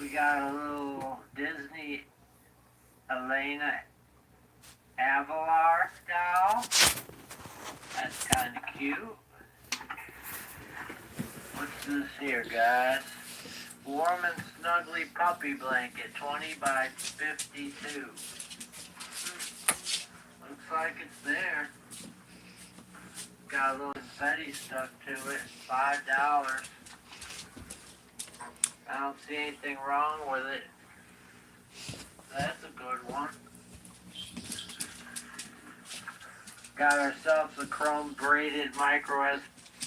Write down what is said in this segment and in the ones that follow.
We got a little Disney Elena Avalar doll. That's kind of cute. What's this here, guys? Warm and snuggly puppy blanket, 20 by 52. Looks like it's there. Got a little confetti stuck to it, $5. I don't see anything wrong with it. That's a good one. Got ourselves a chrome braided micro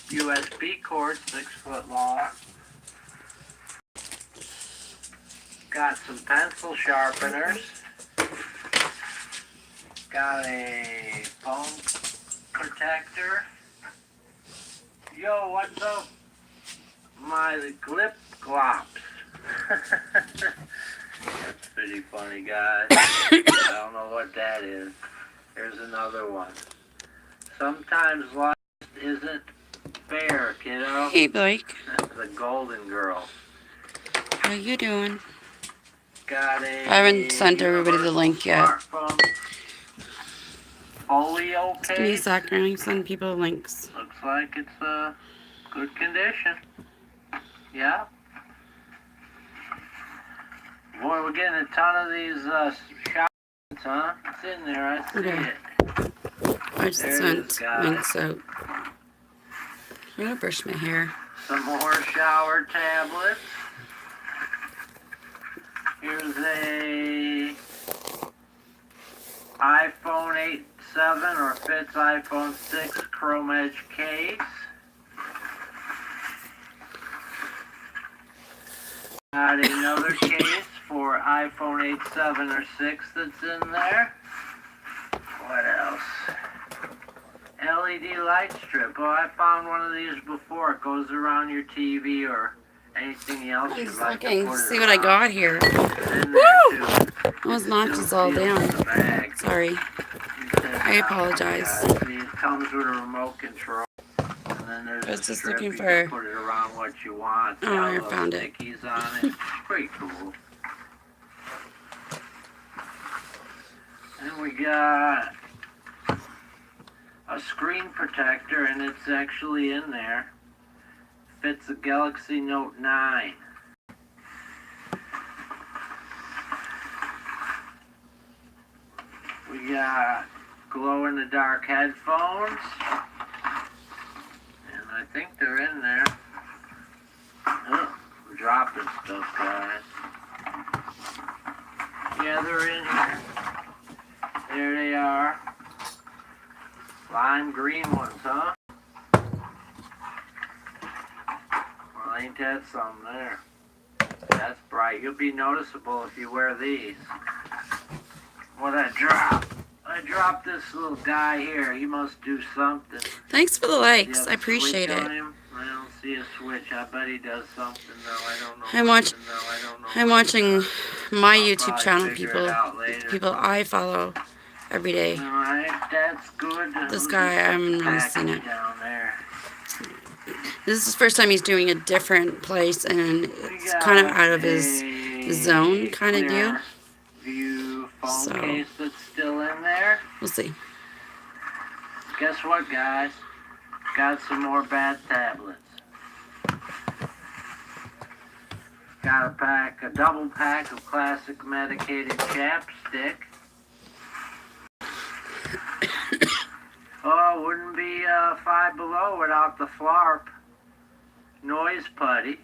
USB cord, 6 foot long. Got some pencil sharpeners. Got a phone protector. Yo, what's up? My Glip Glops. That's pretty funny, guys. I don't know what that is. Here's another one. Sometimes life isn't fair, kiddo. Hey, Blake. That's the Golden Girl. How you doing? Got a I haven't sent everybody the link yet. Oleo Give me a case. sec, and I send people links. Looks like it's good condition. Yeah. Boy, we're getting a ton of these shots, huh? It's in there. I see Okay. it. I just There it sent is, guys. links out. I'm gonna brush my hair. Some more shower tablets. Here's a iPhone 8/7 or fits iPhone 6 Chrome Edge case. Got another case for iPhone 8/7 or 6 that's in there. What else? LED light strip. Oh, I found one of these before. It goes around your TV or anything else I'm you'd just like to looking put to it see what I around. got here. It's in Woo! there too. Those notches all Still sealed in down. the bag. Sorry. I apologize. See, it comes with a remote control. And then there's I was a just strip looking you for- can put it around what you want. Oh, Got I little found it. stickies on it. It's pretty cool. And we got a screen protector, and it's actually in there. Fits the Galaxy Note 9. We got glow-in-the-dark headphones. And I think they're in there. Oh, I'm dropping stuff, guys. Yeah, they're in here. There they are. Lime green ones, huh? Well, ain't that something there? That's bright. You'll be noticeable if you wear these. What'd I drop? I dropped this little guy here. He must do something. Thanks for the You likes. have I a appreciate switch on it. him? I don't see a switch. I bet he does something though. I don't know. I'm watching my I'll YouTube probably channel, figure people it out later. I follow every day. Alright, that's good. This Who's guy, I haven't really package seen it. down there? This is the first time he's doing a different place, and We it's got kind of out of his a zone kind of deal. clear view phone So- case that's still in there. We'll see. Guess what, guys? Got some more bad tablets. Got a double pack of classic medicated chapstick. Oh, wouldn't be Five Below without the Flarp noise putty.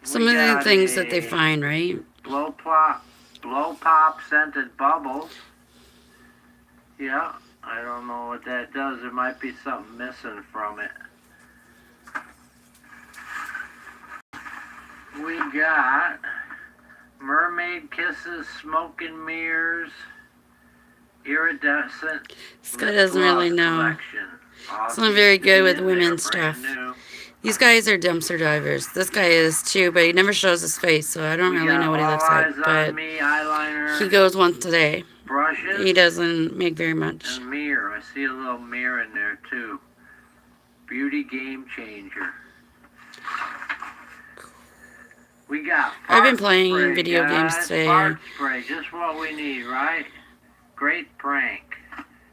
Some We of the got things that they a find, right? blow pop scented bubbles. Yeah, I don't know what that does. There might be something missing from it. We got Mermaid Kisses, Smoke and Mirrors, Iridescent. This guy doesn't really know. It's not very good with women's stuff. These guys are dumpster divers. This guy is too, but he never shows his face, so I don't really know what he looks like. But he goes once a day. Brushes He doesn't make very much. and mirror. I see a little mirror in there too. Beauty Game Changer. We got I've been fart playing spray, video games guys. today. Fart spray, just what we need, right? Great prank.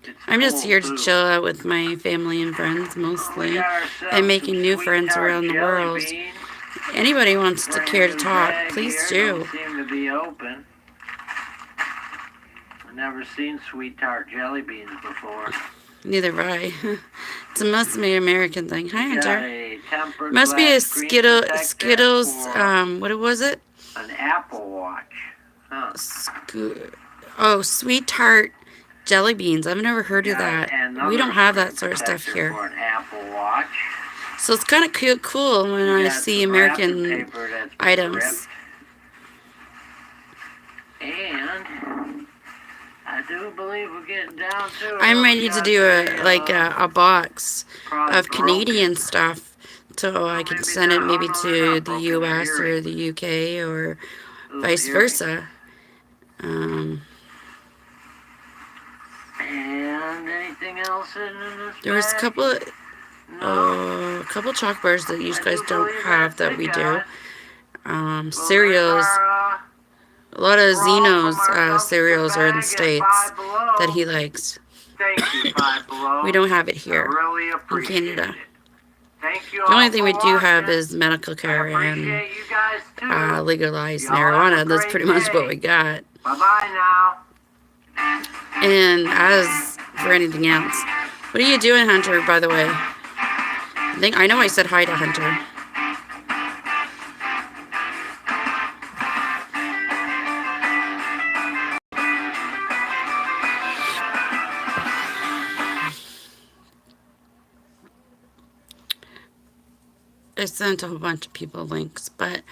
It's I'm just cool, here too. to chill out with my family and friends mostly. We got ourselves I'm making some new sweet friends tart around the jelly world. beans. Anybody wants to Brand care to new talk, bag please here. do. Don't seem to be open. I've never seen sweet tart jelly beans before. Neither have I. It's a mostly American thing. Hi, We got Hunter. a tempered Must be a glass screen protector Skittles, for what was it? an Apple Watch. Huh. Oh, sweet tart jelly beans. I've never heard of Got that. We don't have that sort of screen stuff protector here. for an Apple Watch. So it's kind of cool when We I got see some wrapping American paper that's been items. ripped. And I do believe we're getting down to it. I'm We ready to got do the, a box probably of Canadian stuff, so I Well, can maybe send it they're- maybe oh, no, to they're not the broken, they're U.S. or earrings. the U.K. or Little vice earrings. versa. And anything else in this There was a bag? couple, No. couple chalk bars that you I guys do don't believe have that's that it, we do. guys. Cereals. A lot of We're all Zeno's from our cereals are in the bag at States Five Below. that he likes. Thank you, Five Below. We don't have it I here really in appreciate Canada. it. Thank you The only all thing for we do have watching. is medical care I and appreciate you guys too. legalized Y'all have a marijuana. That's great pretty much what day. we got. Bye-bye now. And as for anything else, what are you doing, Hunter, by the way? I know I said hi to Hunter. I sent a whole bunch of people links, but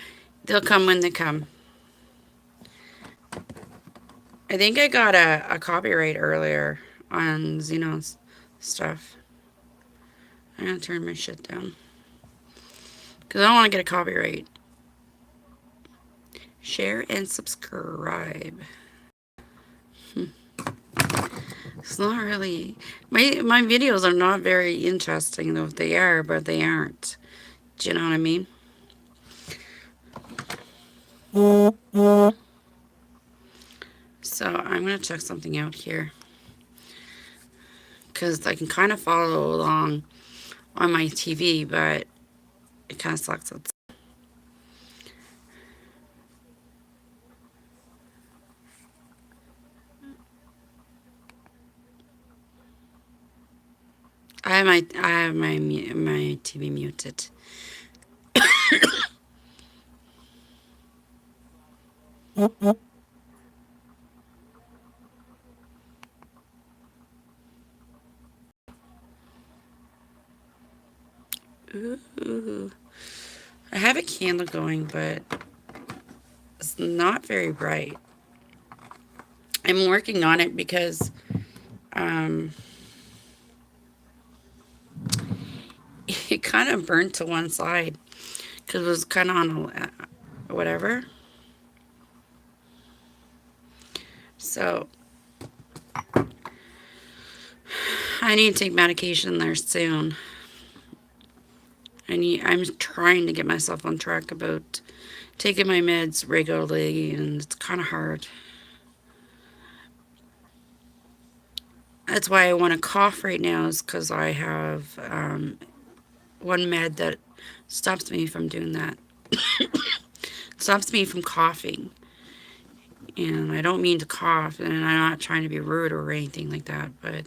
they'll come when they come. I think I got a copyright earlier on Xeno's stuff. I'm going to turn my shit down, because I don't want to get a copyright. Share and subscribe. It's not really... My videos are not very interesting, though. They are, but they aren't. Do you know what I mean? So I'm going to check something out here, because I can kind of follow along on my TV, but it kind of sucks. I have my TV muted. Ooh. I have a candle going, but it's not very bright. I'm working on it because it kind of burnt to one side because it was kind of on a whatever. So I need to take medication there soon. I'm trying to get myself on track about taking my meds regularly, and it's kind of hard. That's why I want to cough right now, is because I have one med that stops me from doing that. Stops me from coughing. And I don't mean to cough, and I'm not trying to be rude or anything like that, but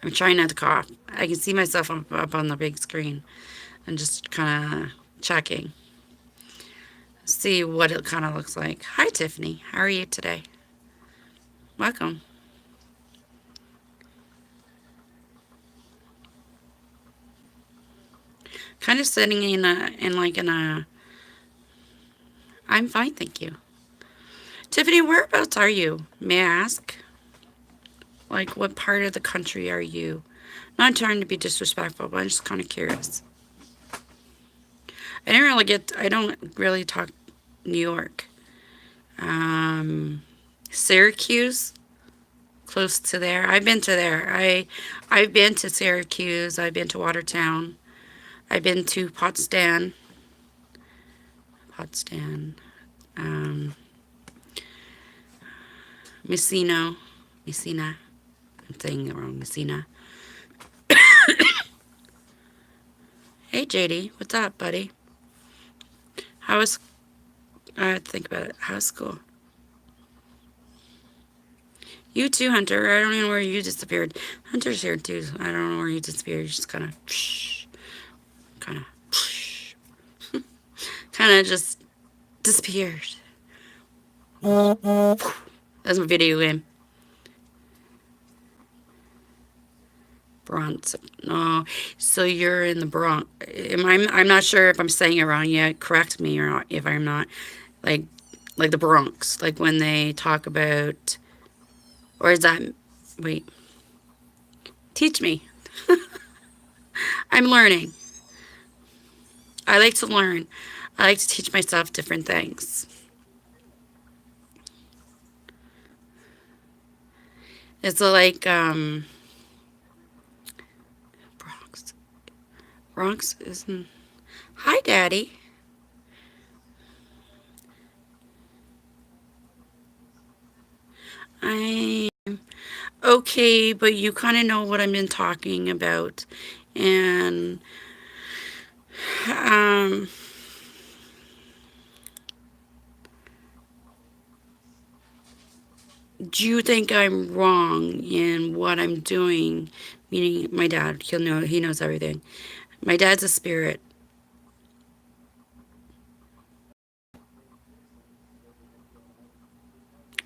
I'm trying not to cough. I can see myself up on the big screen and just kind of checking. See what it kind of looks like. Hi, Tiffany. How are you today? Welcome. Kind of sitting in a. I'm fine, thank you. Tiffany, whereabouts are you? May I ask? Like, what part of the country are you? Not trying to be disrespectful, but I'm just kind of curious. I don't really talk New York. Syracuse, close to there. I've been to there. I've been to Syracuse. I've been to Watertown. I've been to Potsdam, Messina, I'm saying it wrong, Messina. Hey JD, what's up, buddy? How was, think about it, how's school? You too, Hunter. I don't even know where you disappeared. Hunter's here too. I don't know where you disappeared. You just kind of just disappeared. That's my video game. Bronx. No, so you're in the Bronx. I'm not sure if I'm saying it wrong yet. Correct me or not if I'm not. Like the Bronx. Like when they talk about, or is that? Wait. Teach me. I'm learning. I like to learn. I like to teach myself different things. It's like Bronx isn't. Hi, Daddy. I'm okay, but you kind of know what I've been talking about, and do you think I'm wrong in what I'm doing? Meaning my dad, he knows everything. My dad's a spirit.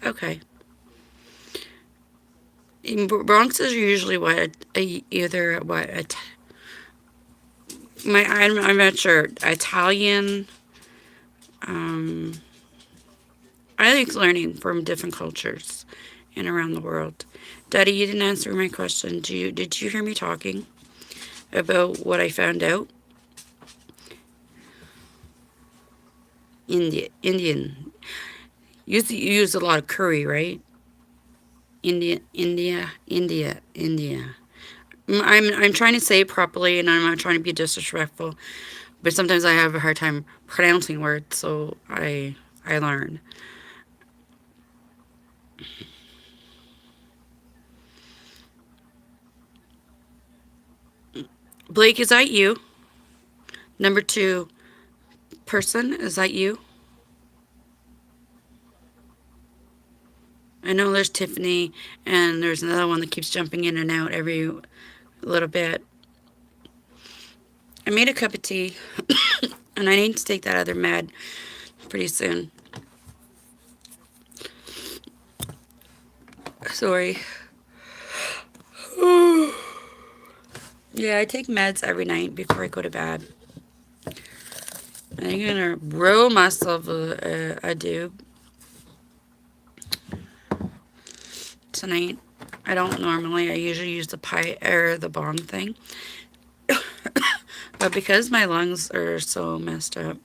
Okay. In Bronx is usually I'm not sure, Italian. I like learning from different cultures and around the world. Daddy, you didn't answer my question. Did you hear me talking about what I found out? Indian. You use a lot of curry, right? India. I'm trying to say it properly, and I'm not trying to be disrespectful, but sometimes I have a hard time pronouncing words, so I learn. Blake, is that you? Number 2 person, is that you? I know there's Tiffany, and there's another one that keeps jumping in and out every little bit. I made a cup of tea, and I need to take that other med pretty soon. Sorry. Yeah, I take meds every night before I go to bed. I'm gonna roll myself a doob tonight. I don't normally. I usually use the pie or the bong thing, but because my lungs are so messed up.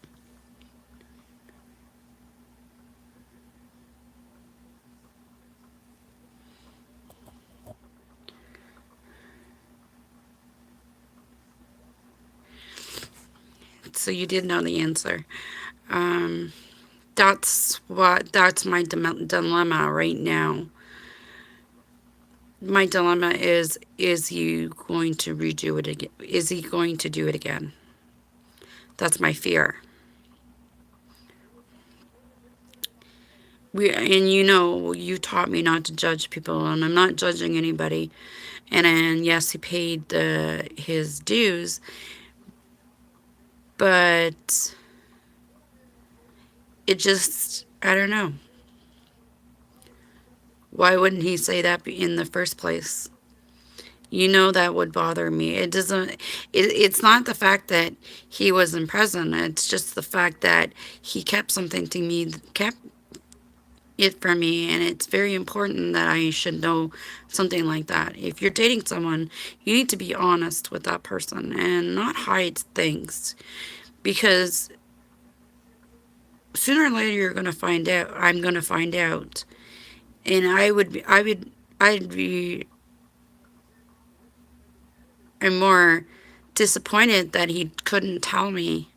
So you did know the answer. That's my dilemma right now. My dilemma is he going to redo it again? Is he going to do it again? That's my fear. And you taught me not to judge people, and I'm not judging anybody. And yes, he paid his dues, but it just, I don't know. Why wouldn't he say that in the first place? That would bother me. It's not the fact that he wasn't present. It's just the fact that he kept something to me, kept it from me, and it's very important that I should know something like that. If you're dating someone, you need to be honest with that person and not hide things, because sooner or later you're going to find out. I'm going to find out, and I'd be I'm more disappointed that he couldn't tell me.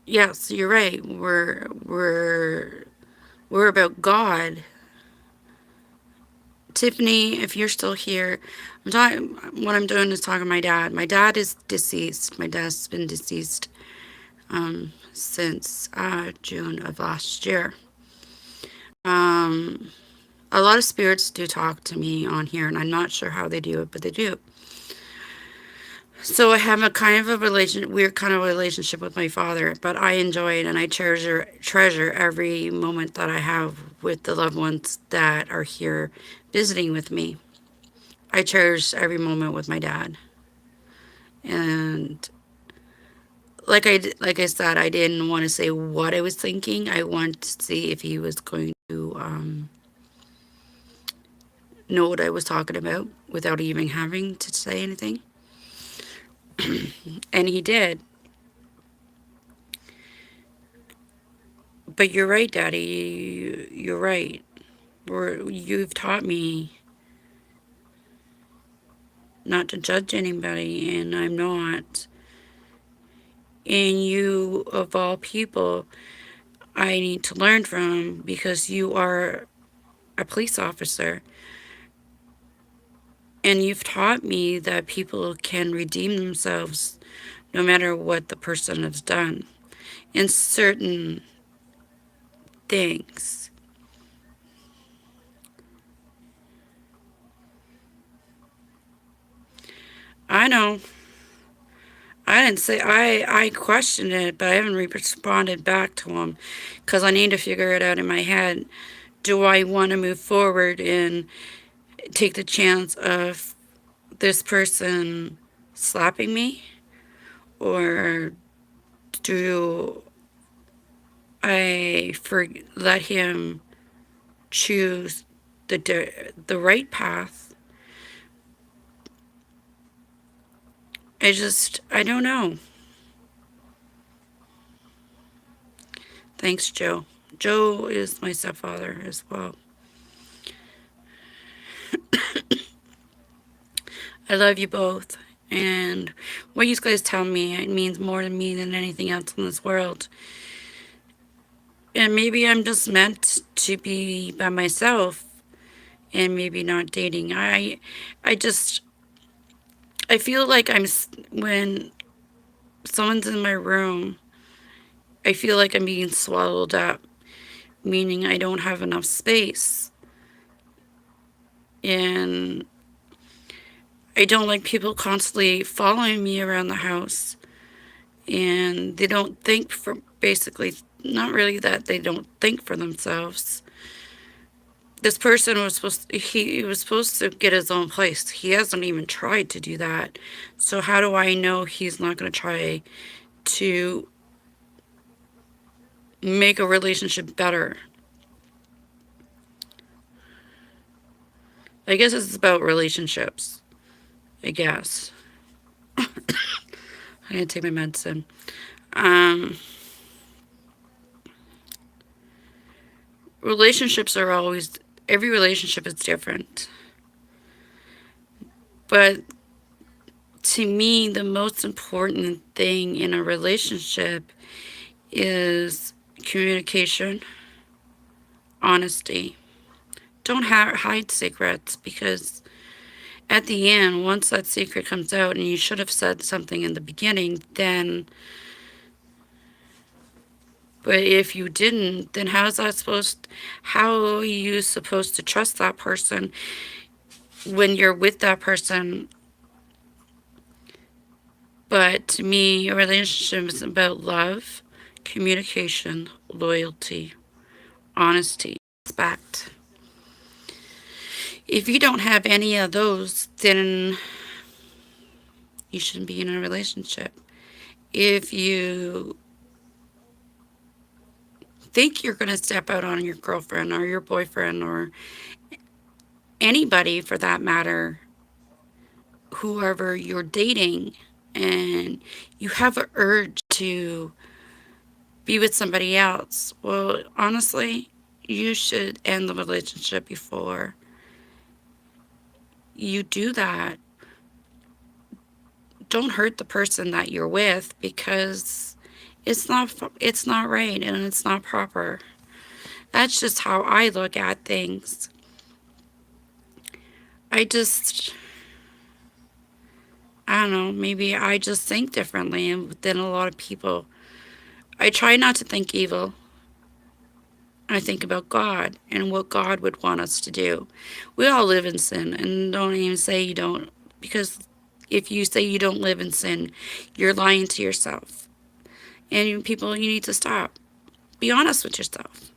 Yes, you're right. We're about God. Tiffany, if you're still here, I'm talking. What I'm doing is talking to my dad. My dad is deceased. My dad's been deceased since June of last year. A lot of spirits do talk to me on here, and I'm not sure how they do it, but they do. So I have a kind of a weird kind of relationship with my father, but I enjoy it, and I treasure every moment that I have with the loved ones that are here visiting with me. I cherish every moment with my dad. And like I said, I didn't want to say what I was thinking. I wanted to see if he was going to know what I was talking about without even having to say anything. And he did. But you're right, Daddy. You're right. You've taught me not to judge anybody, and I'm not. And you, of all people, I need to learn from, because you are a police officer. And you've taught me that people can redeem themselves no matter what the person has done in certain things. I know. I didn't say, I questioned it, but I haven't responded back to him because I need to figure it out in my head. Do I want to move forward and take the chance of this person slapping me? Or do I let him choose the right path? I don't know. Thanks, Joe. Joe is my stepfather as well. I love you both. And what you guys tell me, it means more to me than anything else in this world. And maybe I'm just meant to be by myself and maybe not dating. I feel like when someone's in my room, I feel like I'm being swallowed up, meaning I don't have enough space. And I don't like people constantly following me around the house. And they don't think for, basically, not really that they don't think for themselves. This person was he was supposed to get his own place. He hasn't even tried to do that. So how do I know he's not going to try to make a relationship better? I guess it's about relationships. I guess. I'm going to take my medicine. Relationships are always, every relationship is different. But to me, the most important thing in a relationship is communication, honesty. Don't hide secrets, because at the end, once that secret comes out and you should have said something in the beginning, then, but if you didn't, then how are you supposed to trust that person when you're with that person? But to me, a relationship is about love, communication, loyalty, honesty, respect. If you don't have any of those, then you shouldn't be in a relationship. If you think you're going to step out on your girlfriend or your boyfriend or anybody for that matter, whoever you're dating, and you have an urge to be with somebody else, well, honestly, you should end the relationship before you do that. don't hurt the person that you're with, because it's not right and it's not proper. That's just how I look at things. I don't know, maybe I just think differently than a lot of people. I try not to think evil. I think about God and what God would want us to do. We all live in sin, and don't even say you don't, because if you say you don't live in sin, you're lying to yourself. And people, you need to stop. Be honest with yourself.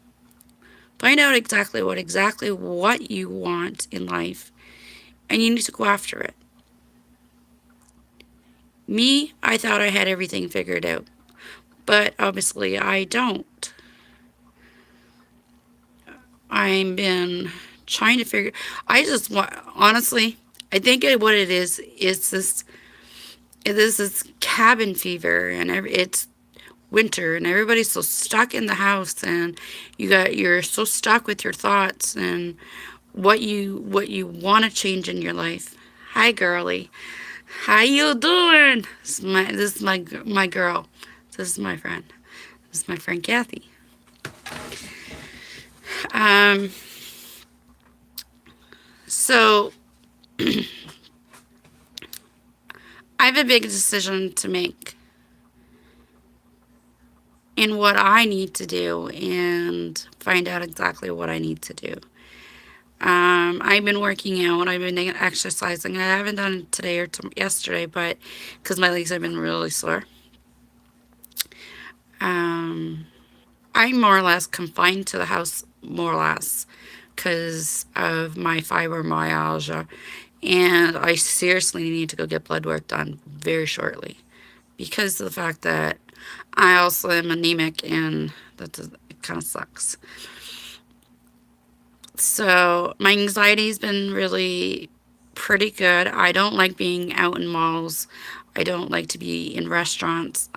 Find out exactly what you want in life, and you need to go after it. Me, I thought I had everything figured out, but obviously I don't. I've been trying to figure. I just want, honestly, I think what it is this cabin fever, and it's winter, and everybody's so stuck in the house, and you're so stuck with your thoughts and what you want to change in your life. Hi, girly. How you doing? This is my girl. This is my friend. This is my friend Kathy. So I have a big decision to make in what I need to do, and find out exactly what I need to do. I've been working out. I've been exercising. I haven't done it today or yesterday, but because my legs have been really sore. I'm more or less confined to the house, more or less, because of my fibromyalgia, and I seriously need to go get blood work done very shortly, because of the fact that I also am anemic, and it kind of sucks. So my anxiety's been really pretty good. I don't like being out in malls. I don't like to be in restaurants.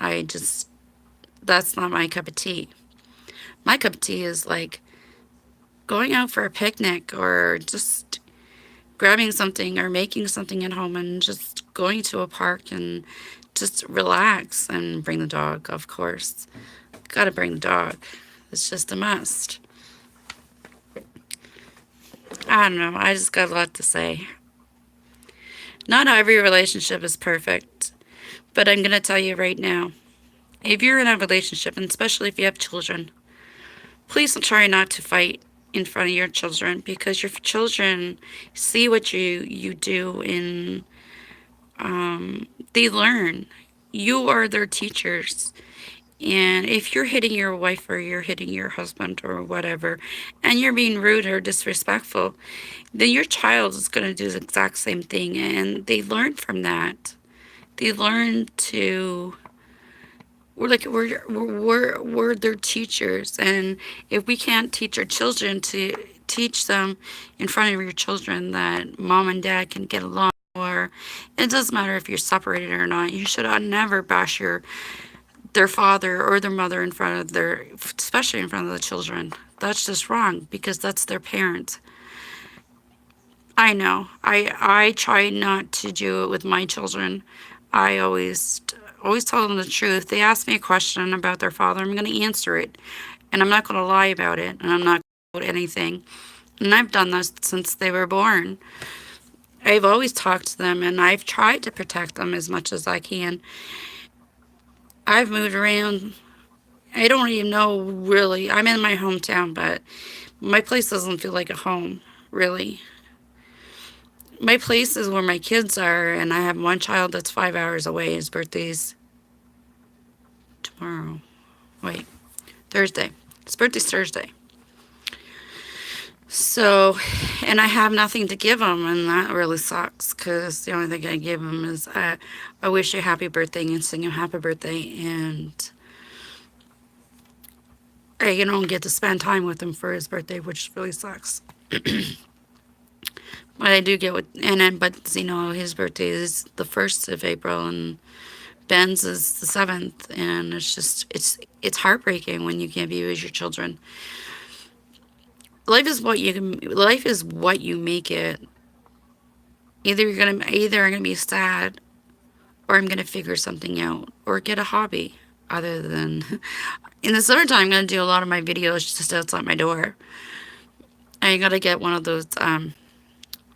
That's not my cup of tea. My cup of tea is like going out for a picnic, or just grabbing something or making something at home, and just going to a park and just relax, and bring the dog, of course. Gotta bring the dog. It's just a must. I don't know. I just got a lot to say. Not every relationship is perfect, but I'm going to tell you right now, if you're in a relationship, and especially if you have children, please try not to fight in front of your children, because your children see what you do, and they learn. You are their teachers. And if you're hitting your wife, or you're hitting your husband, or whatever, and you're being rude or disrespectful, then your child is going to do the exact same thing, and they learn from that. They learn to, we're their teachers, and if we can't teach our children, to teach them in front of your children that mom and dad can get along, or it doesn't matter if you're separated or not, you should never bash their father or their mother in front of especially in front of the children. That's just wrong, because that's their parent. I know. I try not to do it with my children. I always tell them the truth. They ask me a question about their father, I'm going to answer it, and I'm not going to lie about it, and I'm not going to about anything. And I've done this since they were born. I've always talked to them, and I've tried to protect them as much as I can. I've moved around. I don't even know, really. I'm in my hometown, but my place doesn't feel like a home, really. My place is where my kids are, and I have one child that's 5 hours away. His birthday's tomorrow. Wait, Thursday. His birthday's Thursday. So, and I have nothing to give him, and that really sucks, because the only thing I give him is I wish you a happy birthday and sing him happy birthday, and I don't get to spend time with him for his birthday, which really sucks. But I do get but his birthday is the 1st of April, and Ben's is the 7th, and it's heartbreaking when you can't be with your children. Life is what you make it. Either you're gonna be sad, or I'm going to figure something out or get a hobby other than in the summertime. I'm going to do a lot of my videos just outside my door. I got to get one of those what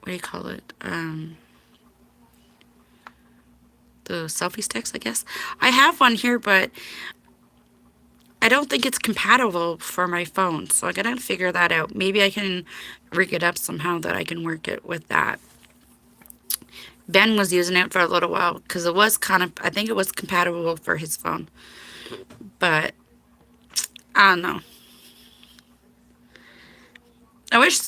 do you call it, the selfie sticks, I guess. I have one here, but I don't think it's compatible for my phone, so I gotta figure that out. Maybe I can rig it up somehow that I can work it with that. Ben was using it for a little while because it was kind of, I think it was compatible for his phone, but I don't know. I wish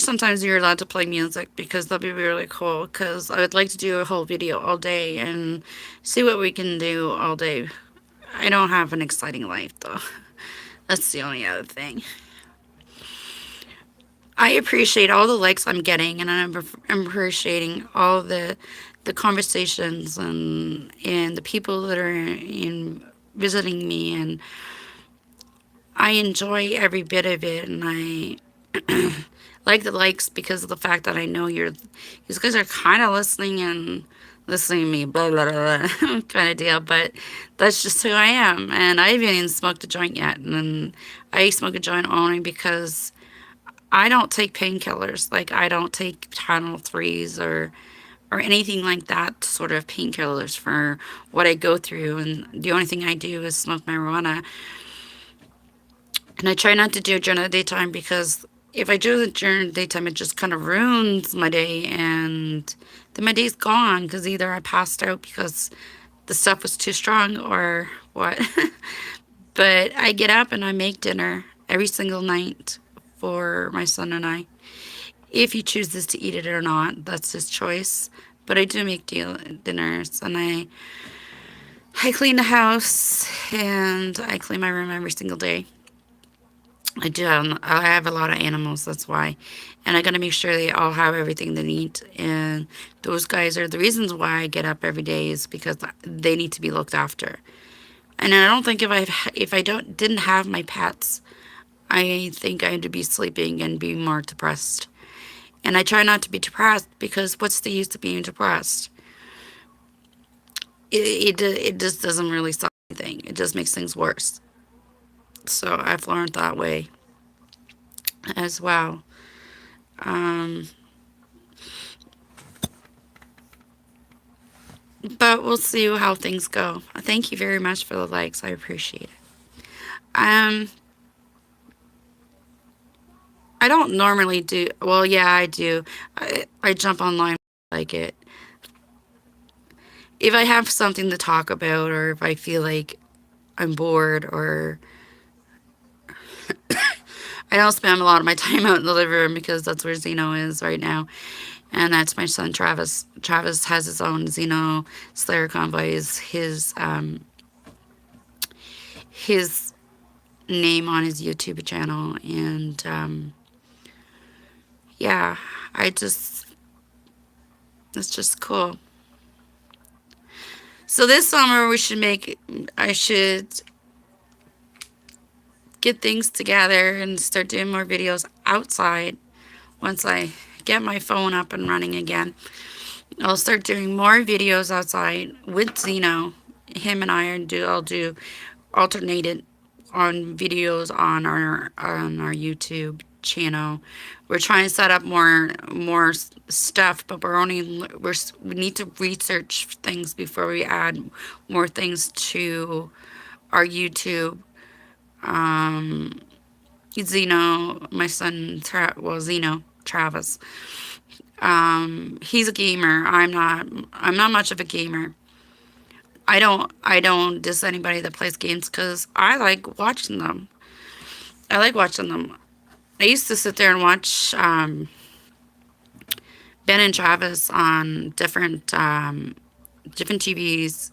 sometimes you're allowed to play music because that'd be really cool, because I would like to do a whole video all day and see what we can do all day. I don't have an exciting life though. That's the only other thing. I appreciate all the likes I'm getting, and I'm appreciating all the conversations and the people that are in visiting me, and I enjoy every bit of it, and I like the likes because of the fact that I know you guys are kind of listening to me, blah, blah, blah, blah, kind of deal, but that's just who I am, and I haven't even smoked a joint yet, and I smoke a joint only because I don't take painkillers. Like, I don't take Tylenol 3s or anything like that sort of painkillers for what I go through, and the only thing I do is smoke marijuana, and I try not to do it during the daytime because if I do it during the daytime, it just kind of ruins my day, and then my day's gone because either I passed out because the stuff was too strong or what. But I get up and I make dinner every single night for my son and I. If he chooses to eat it or not, that's his choice. But I do make dinners, and I clean the house, and I clean my room every single day. I have a lot of animals, that's why. And I gotta make sure they all have everything they need. And those guys are the reasons why I get up every day, is because they need to be looked after. And I don't think if I didn't have my pets, I think I'd be sleeping and be more depressed. And I try not to be depressed because what's the use of being depressed? It just doesn't really solve anything. It just makes things worse. So I've learned that way as well. But we'll see how things go. Thank you very much for the likes. I appreciate it. I don't normally do, well, yeah, I do. I jump online like it. If I have something to talk about, or if I feel like I'm bored, or I don't spend a lot of my time out in the living room because that's where Zeno is right now. And that's my son, Travis. Travis has his own Zeno Slayer Convoys. His name on his YouTube channel. And, yeah, it's just cool. So this summer I should get things together and start doing more videos outside. Once I get my phone up and running again, I'll start doing more videos outside with Zeno. Him and I'll do alternated on videos on our YouTube channel. We're trying to set up more stuff, but we need to research things before we add more things to our YouTube. Zeno, my son, Zeno, Travis. He's a gamer. I'm not much of a gamer. I don't diss anybody that plays games because I like watching them. I used to sit there and watch Ben and Travis on different TVs,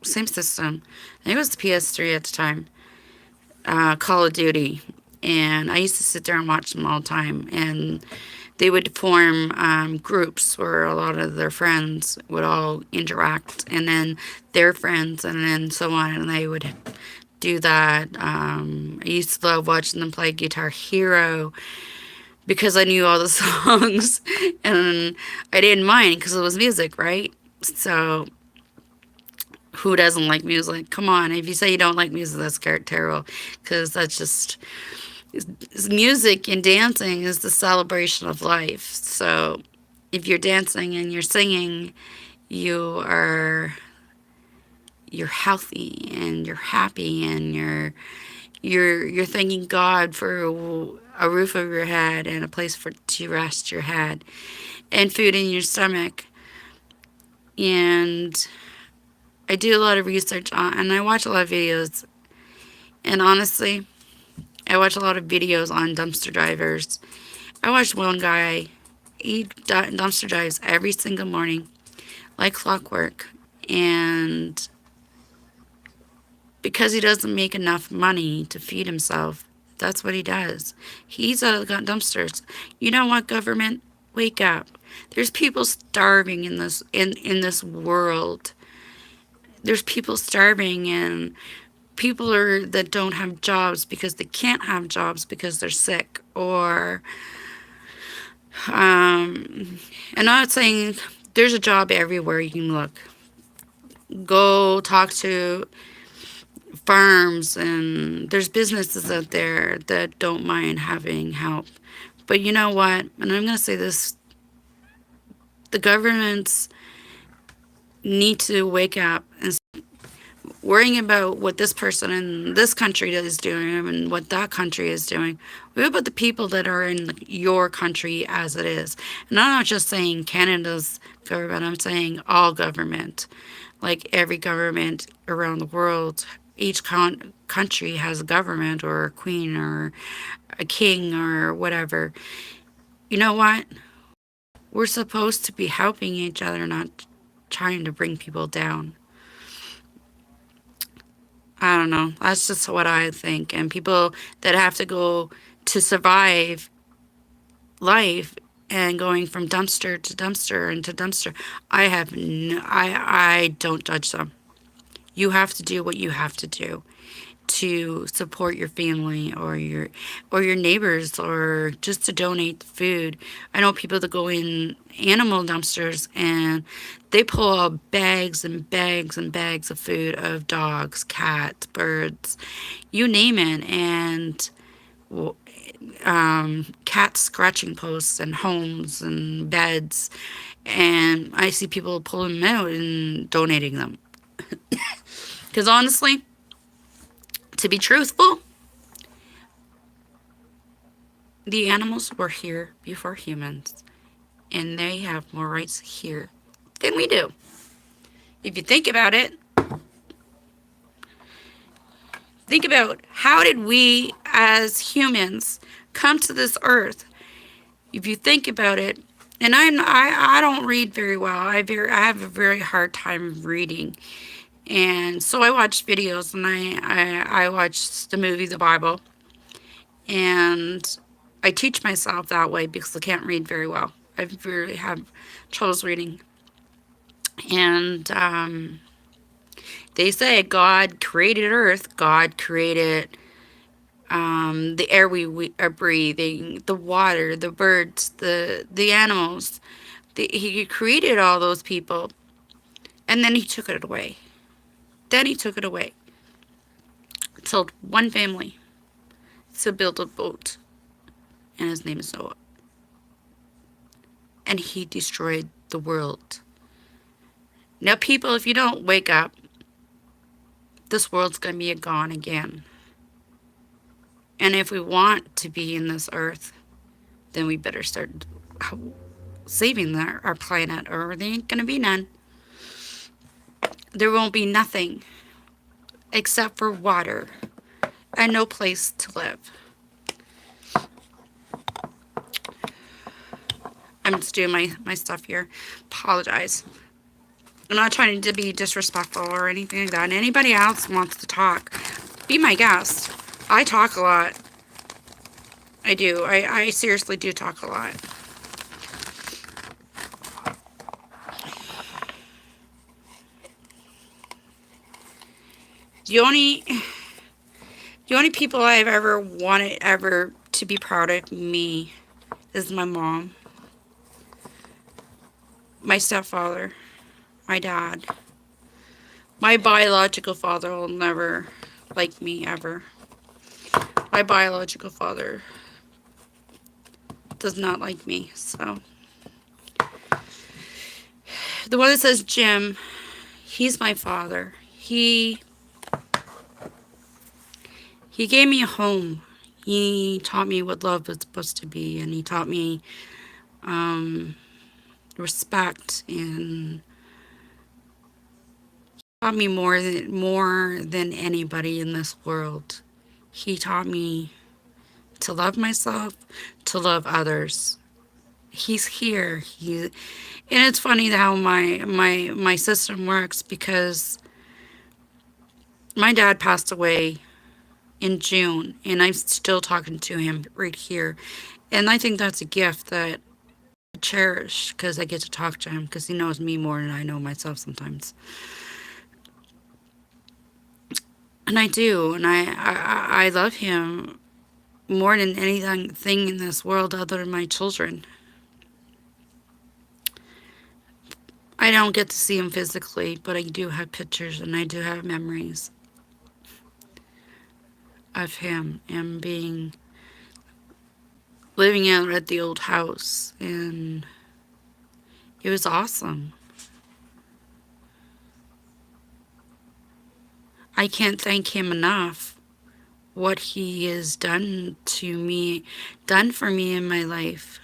same system. I think it was the PS3 at the time. Call of Duty, and I used to sit there and watch them all the time, and they would form groups where a lot of their friends would all interact, and then their friends, and then so on, and they would do that. I used to love watching them play Guitar Hero because I knew all the songs, and I didn't mind because it was music, right? So, who doesn't like music? Come on, if you say you don't like music, that's terrible. Because that's just... music and dancing is the celebration of life. So, if you're dancing and you're singing, you're healthy and you're happy and you're thanking God for a roof over your head and a place to rest your head and food in your stomach. And I do a lot of research on, and I watch a lot of videos. And honestly, I watch a lot of videos on dumpster drivers. I watched one guy, he dumpster dives every single morning, like clockwork. And because he doesn't make enough money to feed himself, that's what he does. He's out of the dumpsters. You know what, government? Wake up. There's people starving in this world. There's people starving, and people that don't have jobs because they can't have jobs because they're sick, or I'm not saying there's a job everywhere you can look. Go talk to farms, and there's businesses out there that don't mind having help. But you know what? And I'm going to say this. The governments need to wake up and worrying about what this person in this country is doing and what that country is doing. What about the people that are in your country as it is? And I'm not just saying Canada's government. I'm saying all government. Like every government around the world, each country has a government or a queen or a king or whatever. You know what? We're supposed to be helping each other, not trying to bring people down. I don't know. That's just what I think. And people that have to go to survive life and going from dumpster to dumpster and to dumpster, I don't judge them. You have to do what you have to do to support your family or your neighbors, or just to donate food. I know people that go in animal dumpsters and they pull out bags and bags and bags of food of dogs, cats, birds, you name it, and cats scratching posts and homes and beds, and I see people pulling them out and donating them. Because honestly, to be truthful, the animals were here before humans, and they have more rights here than we do. If you think about it, think about how did we as humans come to this earth? If you think about it, and I don't read very well. I have a very hard time reading. And so I watch videos, and I watch the movie, The Bible, and I teach myself that way because I can't read very well. I really have troubles reading. And they say God created Earth. God created the air we are breathing, the water, the birds, the animals. He created all those people, and then he took it away. Then he took it away. Told one family to build a boat, and his name is Noah. And he destroyed the world. Now, people, if you don't wake up, this world's going to be gone again. And if we want to be in this earth, then we better start saving our planet, or there ain't going to be none. There won't be nothing except for water and no place to live. I'm just doing my stuff here. Apologize. I'm not trying to be disrespectful or anything like that. And anybody else wants to talk, be my guest. I talk a lot. I do. I seriously do talk a lot. The only people I've ever wanted ever to be proud of me is my mom, my stepfather, my dad. My biological father will never like me, ever. My biological father does not like me, so. The one that says Jim, he's my father. He gave me a home. He taught me what love was supposed to be, and he taught me respect, and taught me more than anybody in this world. He taught me to love myself, to love others. He's here. And it's funny how my system works, because my dad passed away in June, and I'm still talking to him right here. And I think that's a gift that I cherish, because I get to talk to him, because he knows me more than I know myself sometimes. And I do, and I love him more than anything in this world other than my children. I don't get to see him physically, but I do have pictures, and I do have memories of him and living out at the old house, and it was awesome. I can't thank him enough what he has done for me in my life.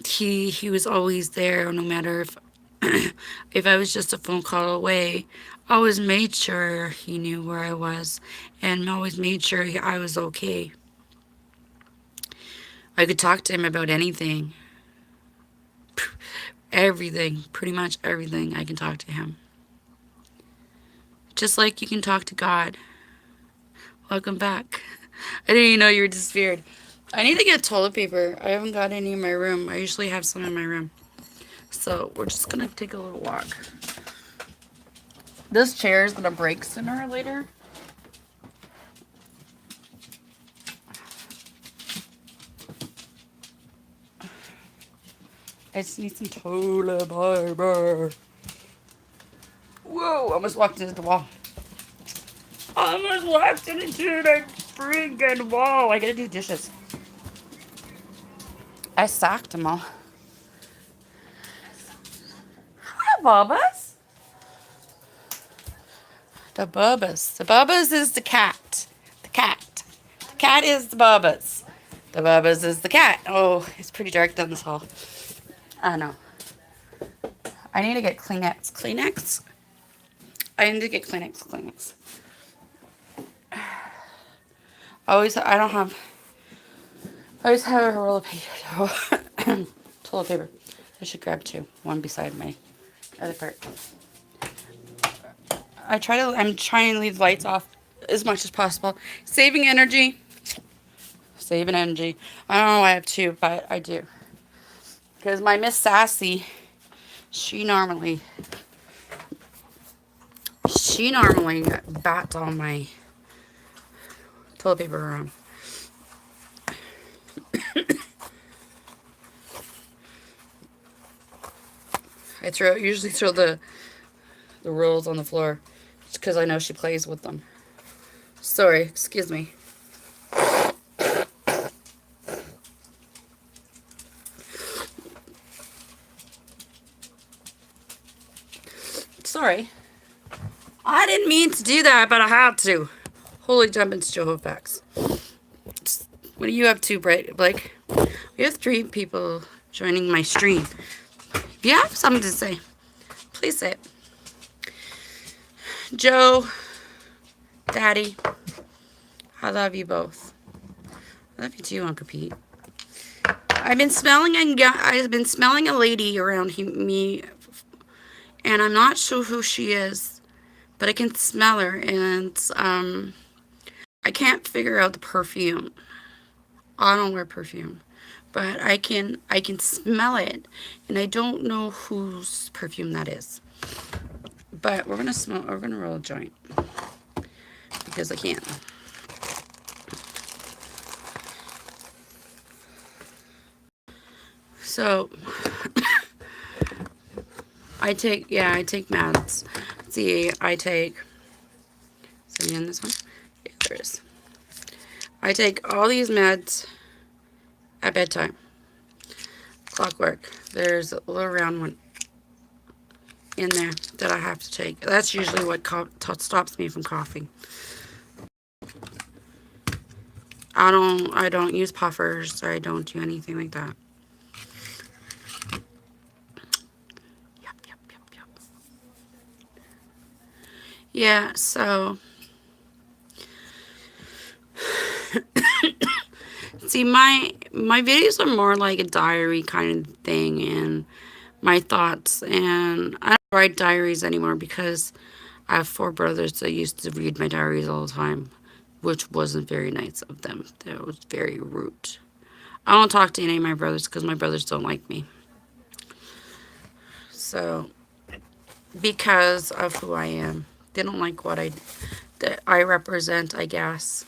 He was always there, no matter if I was just a phone call away. Always made sure he knew where I was, and always made sure I was okay. I could talk to him about anything. Everything, pretty much everything, I can talk to him. Just like you can talk to God. Welcome back. I didn't even know you were disappeared. I need to get toilet paper. I haven't got any in my room. I usually have some in my room. So we're just going to take a little walk. This chair is going to break sooner or later. I just need some toilet paper. Whoa, I almost walked into the wall. I almost walked into the freaking wall. I gotta do dishes. I stacked them all. Hi, Bubba's. The Bubba's. The Bubba's is the cat. The cat. The cat is the Bubba's. The Bubba's is the cat. Oh, it's pretty dark down this hall. I know. I need to get Kleenex. Kleenex? I need to get Kleenex. I always have a roll of paper. Toilet paper. I should grab two. One beside my other part. I'm trying to leave the lights off as much as possible. Saving energy. Saving energy. I don't know why I have two, but I do. Because my Miss Sassy, she normally bats on my toilet paper around. I usually throw the rolls on the floor, just because I know she plays with them. Sorry, excuse me. Sorry. I didn't mean to do that, but I had to. Holy jumping Jehovah facts. What are you up to, Blake? We have 3 people joining my stream. If you have something to say, please say it. Joe, Daddy, I love you both. I love you too, Uncle Pete. I've been smelling a lady around me, and I'm not sure who she is, but I can smell her, and I can't figure out the perfume. I don't wear perfume, but I can smell it, and I don't know whose perfume that is. But we're gonna roll a joint because I can. So I take meds. See, I take, is there any in this one? Yeah, there is. I take all these meds at bedtime. Clockwork. There's a little round one in there that I have to take. That's usually what stops me from coughing. I don't use puffers, or I don't do anything like that. Yep. Yeah, so see, my videos are more like a diary kind of thing, and my thoughts, and I don't write diaries anymore because I have 4 brothers that used to read my diaries all the time, which wasn't very nice of them. That was very rude. I don't talk to any of my brothers because my brothers don't like me. So, because of who I am, they don't like that I represent, I guess.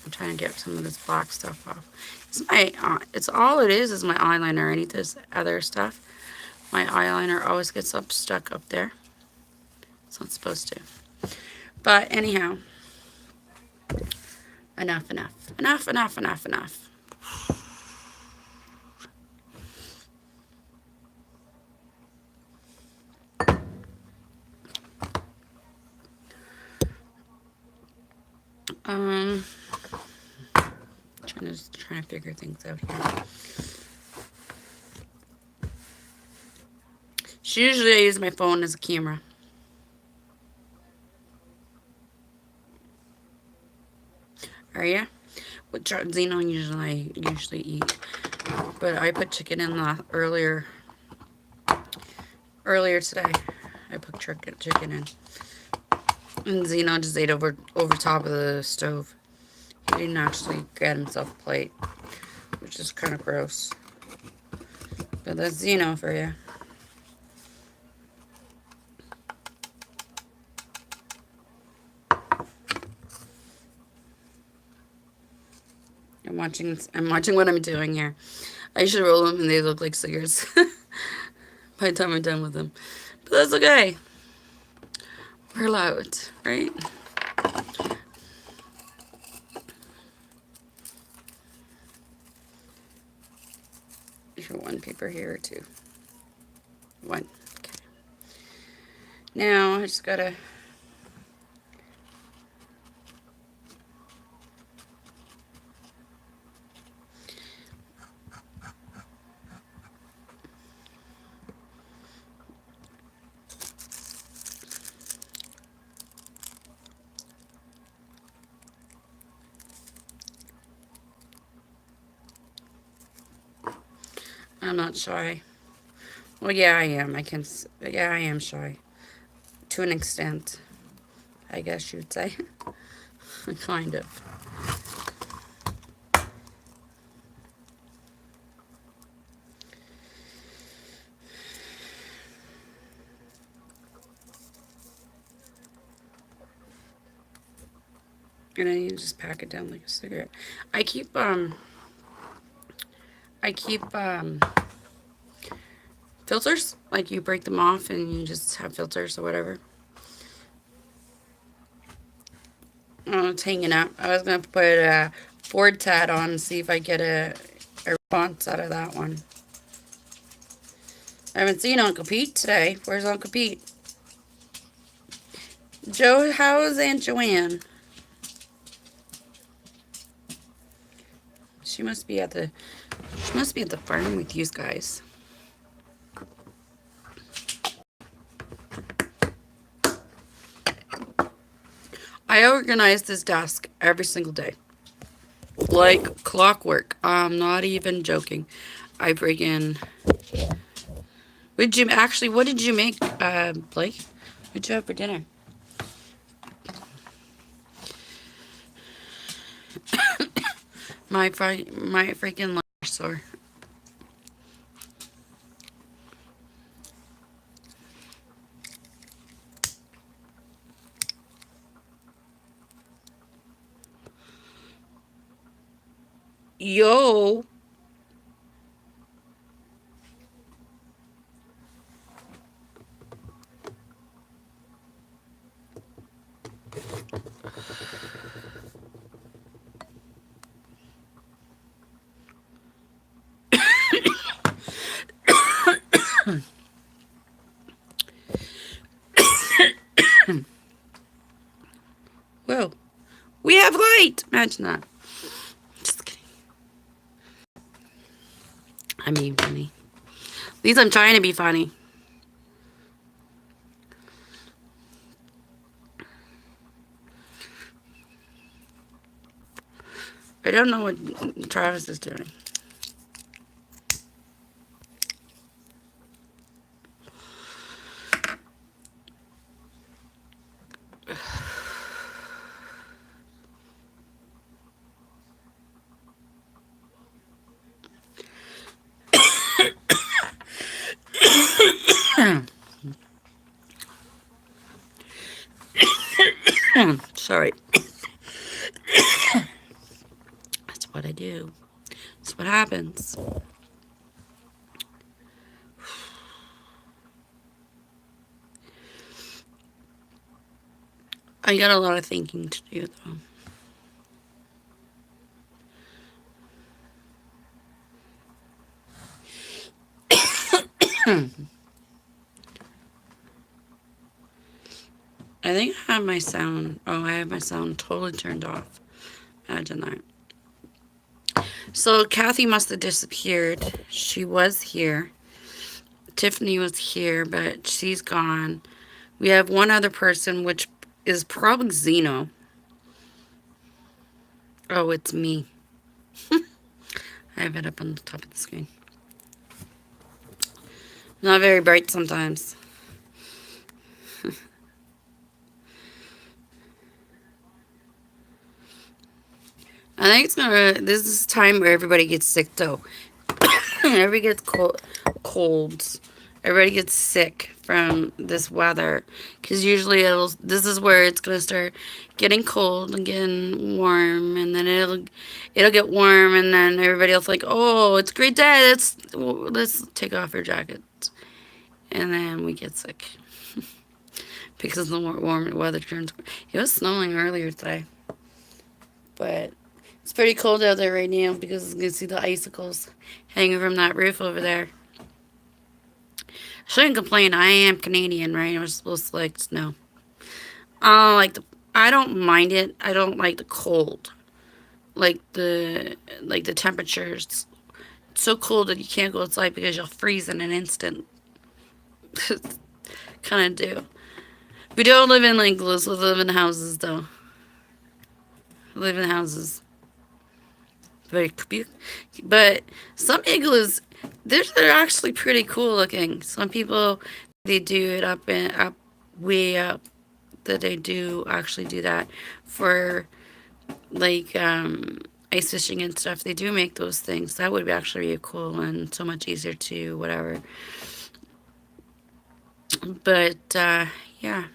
I'm trying to get some of this black stuff off. It's all it is my eyeliner. I need this other stuff. My eyeliner always gets stuck up there. It's not supposed to. But anyhow, enough. Trying to figure things out here. Usually I use my phone as a camera. Are ya? What Zeno usually eat. But I put chicken in earlier today. I put chicken in. And Zeno just ate over top of the stove. He didn't actually get himself a plate, which is kind of gross. But that's Zeno for you. I'm watching what I'm doing here. I should roll them and they look like cigarettes by the time I'm done with them. But that's okay. We're allowed, right? For one paper here or 2. 1. Okay. Now I just gotta I'm not shy. Well, yeah, I am. Yeah, I am shy. To an extent, I guess you'd say. Kind of. And then you just pack it down like a cigarette. I keep filters. Like you break them off and you just have filters or whatever. Oh, it's hanging up. I was going to put a Ford tat on and see if I get a response out of that one. I haven't seen Uncle Pete today. Where's Uncle Pete? Joe, how is Aunt Joanne? She must be at the farm with you guys. I organize this desk every single day. Like clockwork. I'm not even joking. I bring in... what did you make, Blake? What did you have for dinner? my freaking lunch sore. Yo. bright. Imagine that. Just kidding. I'm being funny. At least I'm trying to be funny. I don't know what Travis is doing. Sorry. That's what I do. That's what happens. I got a lot of thinking to do, though. I think I have my sound. Oh, I have my sound totally turned off. Imagine that. So Kathy must have disappeared. She was here. Tiffany was here, but she's gone. We have one other person, which is probably Zeno. Oh, it's me. I have it up on the top of the screen. Not very bright sometimes. I think it's gonna. This is a time where everybody gets sick, though. Everybody gets colds. Everybody gets sick from this weather, because usually this is where it's gonna start getting cold and getting warm, and then it'll get warm, and then everybody else like, oh, it's a great day. Let's take off your jackets, and then we get sick because the warm weather turns. It was snowing earlier today, but it's pretty cold out there right now because you can see the icicles hanging from that roof over there. Shouldn't complain. I am Canadian, right? We're supposed to like snow. I don't mind it. I don't like the cold. Like the temperatures. It's so cold that you can't go outside because you'll freeze in an instant. Kind of do. We don't live in igloos. We live in houses, though. We live in houses. But some igloos, they're actually pretty cool looking. Some people, they do it up way up, that they do actually do that for like ice fishing and stuff. They do make those things. That would be actually really cool and so much easier to whatever. But yeah.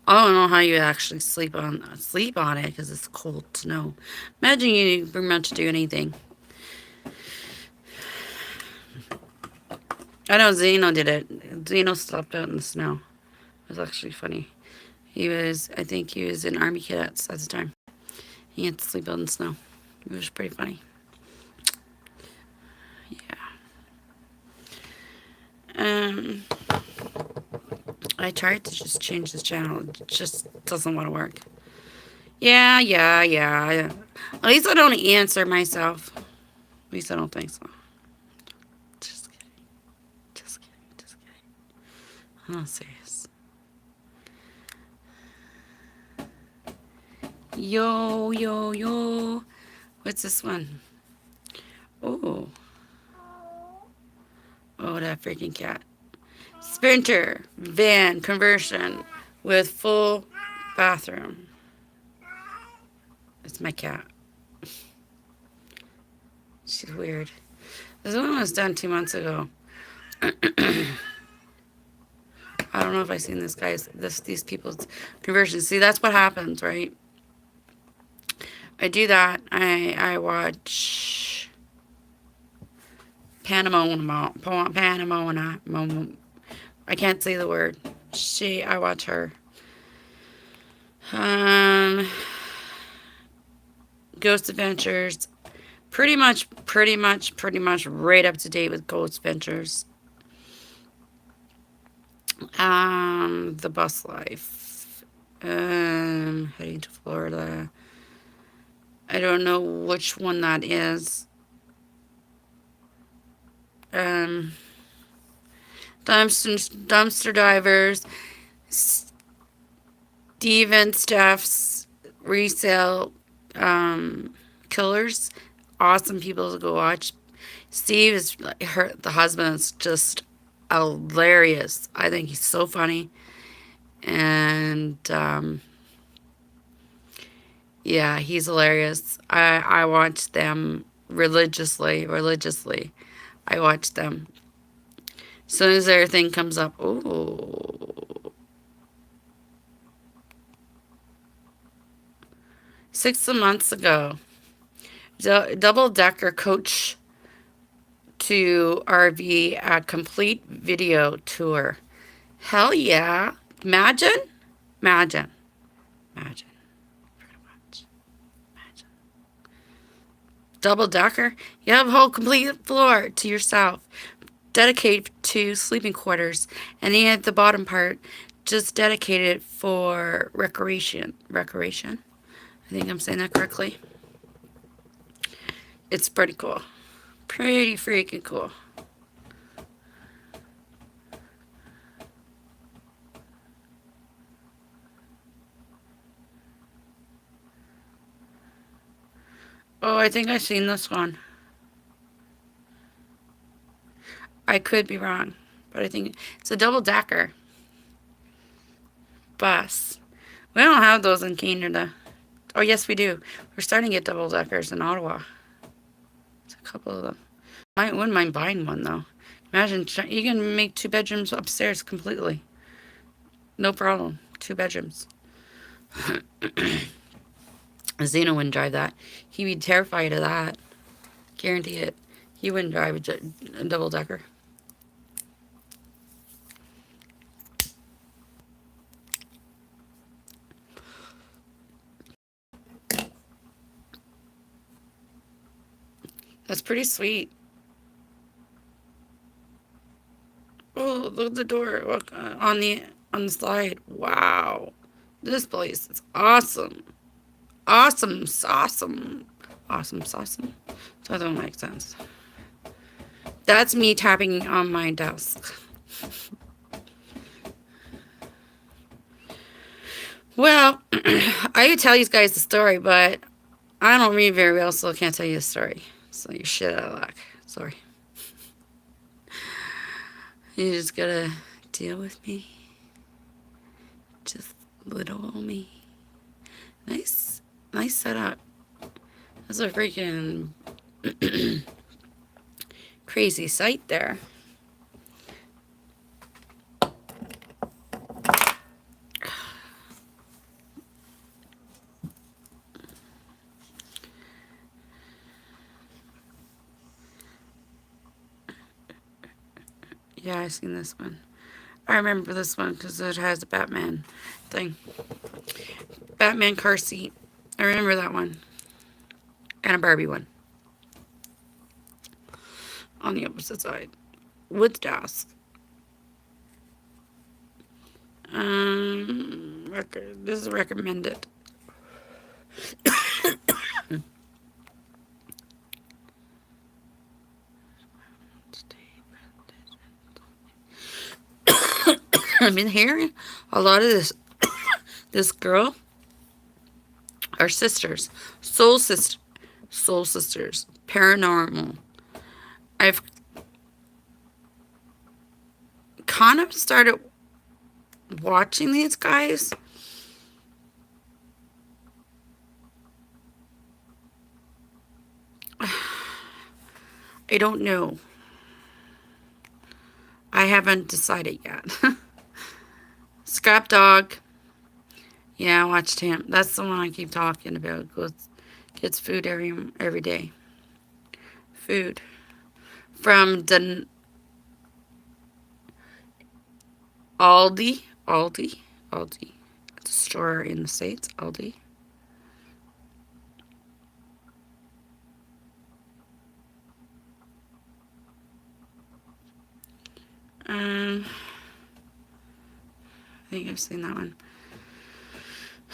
I don't know how you actually sleep on it because it's cold snow. Imagine you pretty much do anything. I know Zeno did it. Zeno slept out in the snow. It was actually funny. I think he was in Army Cadets at the time. He had to sleep out in the snow. It was pretty funny. Yeah. I tried to just change this channel. It just doesn't want to work. Yeah. At least I don't answer myself. At least I don't think so. Just kidding. I'm not serious. Yo. What's this one? Oh, that freaking cat. Sprinter van conversion with full bathroom. It's my cat. She's weird. This one was done 2 months ago. I don't know if I've seen these people's conversions. See, that's what happens, right? I do that. I watch Panama. I can't say the word. I watch her. Ghost Adventures. Pretty much right up to date with Ghost Adventures. The bus life. Heading to Florida. I don't know which one that is. Um, dumpster divers. Steve and Steph's resale killers. Awesome people to go watch. Steve is the husband's just hilarious. I think he's so funny. And yeah, he's hilarious. I watch them religiously. I watch them. As soon as everything comes up, oh. 6 months ago, double-decker coach to RV a complete video tour. Hell yeah. Imagine. Imagine. Imagine. Pretty much. Imagine. Double-decker. You have a whole complete floor to yourself. Dedicated to sleeping quarters. And then you have the bottom part just dedicated for recreation. Recreation. I think I'm saying that correctly. It's pretty cool. Pretty freaking cool. Oh, I think I've seen this one. I could be wrong, but I think it's a double-decker bus. We don't have those in Canada. Oh, yes, we do. We're starting to get double-deckers in Ottawa. It's a couple of them. I wouldn't mind buying one, though. Imagine, you can make 2 bedrooms upstairs completely. No problem. 2 bedrooms. Zeno wouldn't drive that. He'd be terrified of that. Guarantee it. He wouldn't drive a double-decker. That's pretty sweet. Oh, look at the door. Look on the slide. Wow. This place is awesome. Awesome. Awesome. Awesome. Awesome. That don't make sense. That's me tapping on my desk. Well, I could tell you guys the story, but I don't read very well, so I can't tell you the story. So you're shit out of luck. Sorry. You just gotta deal with me. Just little old me. Nice setup. That's a freaking crazy sight there. Yeah, I've seen this one. I remember this one because it has a Batman thing. Batman car seat. I remember that one. And a Barbie one. On the opposite side. With desk. This is recommended. I've been hearing a lot of this girl, our sisters, soul sisters, paranormal. I've kind of started watching these guys. I don't know. I haven't decided yet. Scrap Dog. Yeah, I watched him. That's the one I keep talking about. Gets food every day. Food. From the Aldi. It's a store in the States. Aldi. think I've seen that one.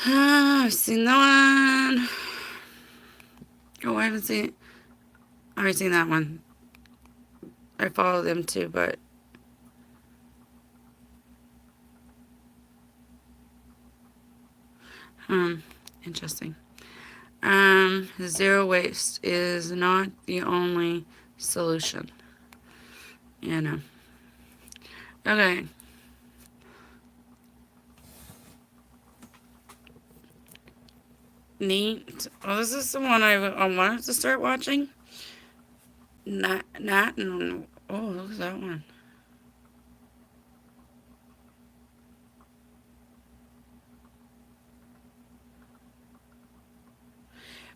I've seen that one. Oh, I haven't seen that one. I follow them too, but interesting. Zero waste is not the only solution. You know. Okay. Neat. Oh, this is the one I wanted to start watching. Not. Oh, look at that one.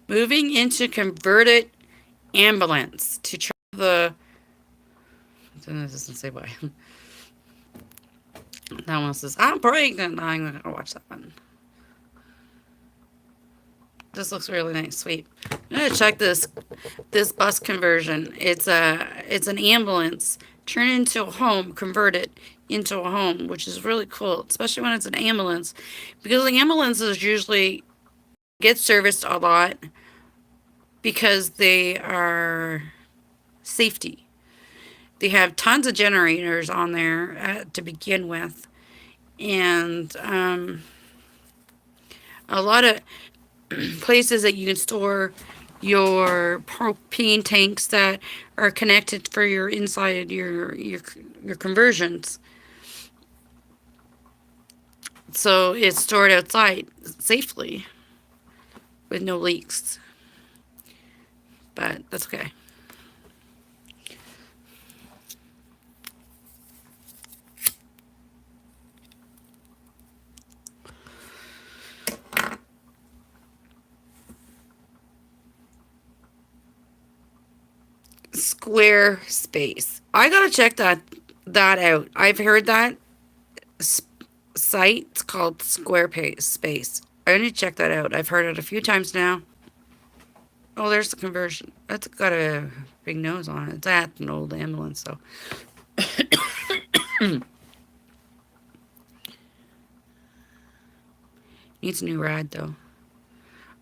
Moving into converted ambulance to travel the. It doesn't say why. That one says, I'm pregnant. I'm going to watch that one. This looks really nice. Sweet. I'm going to check this bus conversion. It's an ambulance turned into a home, converted into a home, which is really cool, especially when it's an ambulance. Because the ambulances usually get serviced a lot because they are safety. They have tons of generators on there to begin with. And a lot of places that you can store your propane tanks that are connected for your inside your conversions. So it's stored outside safely with no leaks. But that's okay. Squarespace. I gotta check that out. I've heard that site. It's called Squarespace. I need to check that out. I've heard it a few times now. Oh, there's the conversion. That's got a big nose on it. It's at an old ambulance, though. Needs a new ride, though.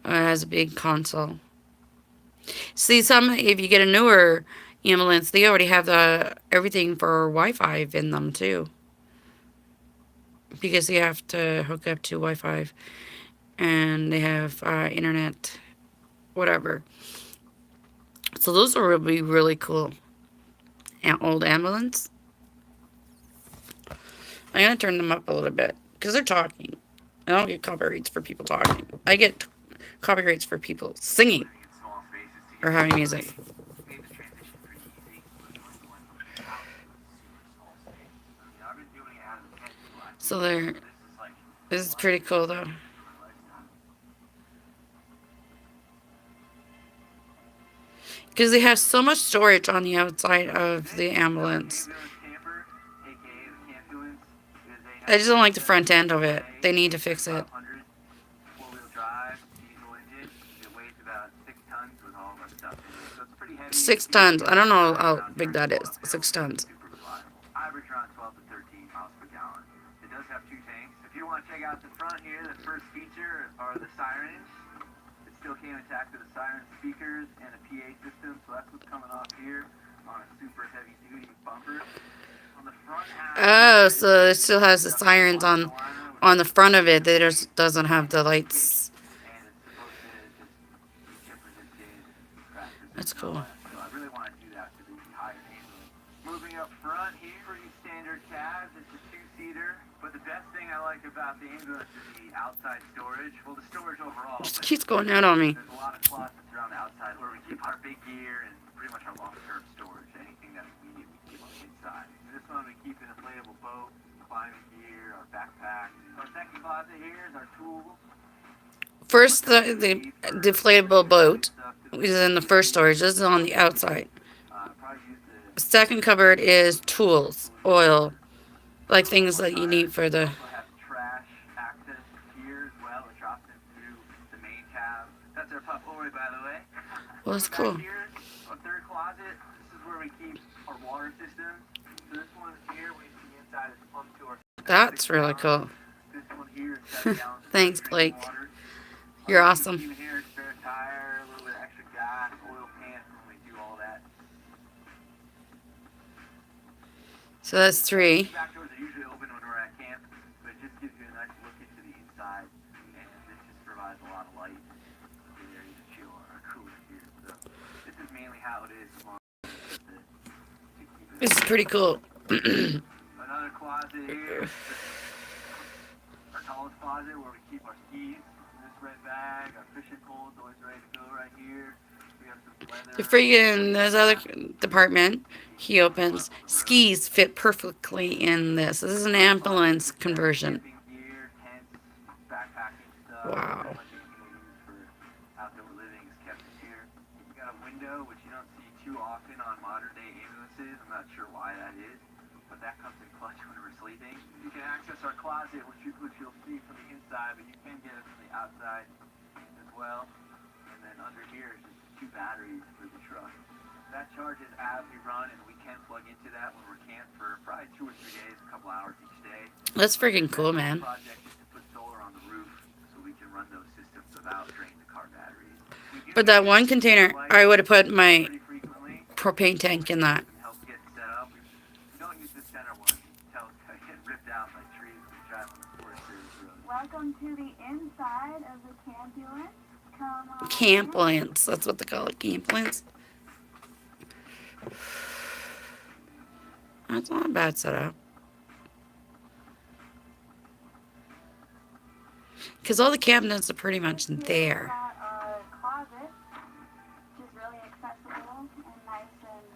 It has a big console. See, if you get a newer ambulance, they already have everything for Wi-Fi in them, too. Because you have to hook up to Wi-Fi. And they have internet, whatever. So those will be really cool. Old ambulance. I'm going to turn them up a little bit. Because they're talking. I don't get copyrights for people talking. I get copyrights for people singing. Or having music. So this is pretty cool though. Because they have so much storage on the outside of the ambulance. I just don't like the front end of it. They need to fix it. 6 tons. I don't know how big that is. 6 tons. Average around 12 to 13 miles per gallon. It does have 2 tanks. If you want to check out the front here, the first feature are the sirens. It still came intact with the siren speakers and a PA system, so that's what's coming off here on a super heavy duty bumper. On the front half, so it still has the sirens on the front of it. It just doesn't have the lights. That's cool. Up front here for these standard cabs, it's a 2-seater, but the best thing I like about the ambulance is the outside storage. Well, the storage overall. It keeps going out on me. There's a lot of closets around the outside where we keep our big gear and pretty much our long-term storage. Anything that's immediate we keep on the inside. In this one we keep an inflatable boat, climbing gear, our backpack. Our second closet here is our tools. First, the deflatable boat is in the first storage. This is on the outside. Second cupboard is tools, oil, like things that you need for the. Trash access here as well. It drops into the main cab. That's our pup boy, by the way. Well, that's cool. Here, our third closet. This is where we keep our water system. So this one here, we see inside is pumped to our. That's really cool. Thanks, Blake. You're awesome. Here, spare tire, a little bit extra gas, oil pants when we do all that. So that's 3. Back doors are usually open when we're at camp, but it just gives you a nice look into the inside, and this just provides a lot of light. There you can chill or cool here. So this is mainly how it is. This is pretty cool. Another closet here. Our tallest closet where we keep our skis. This red bag, our fishing poles always ready to go right here. We have some leather. The freaking, this other department he opens, skis fit perfectly in this. This is an ambulance conversion. Wow. Outdoor living is kept here. We got a window which you don't see too often on modern day ambulances. I'm not sure why that is, but that comes in clutch when we're sleeping. You can access our closet, which you'll see from the inside, but you can get it from the outside as well. And then under here is just 2 batteries for the truck. That charges as we run, and we can plug into that when we're camped for probably 2 or 3 days, a couple hours each day. That's freaking cool, man. Project is to put solar on the roof so we can run those systems without draining the car batteries. But that one container, I would have put my propane tank in that. Help get set up. We don't use the center one. Until it's getting ripped out by trees when we drive on the Forest Service road. Welcome to the inside of the campulance. Come on. Camplance. That's what they call it. Camplance. That's not a bad setup. Because all the cabinets are pretty much there. Our closet, which is really accessible and nice and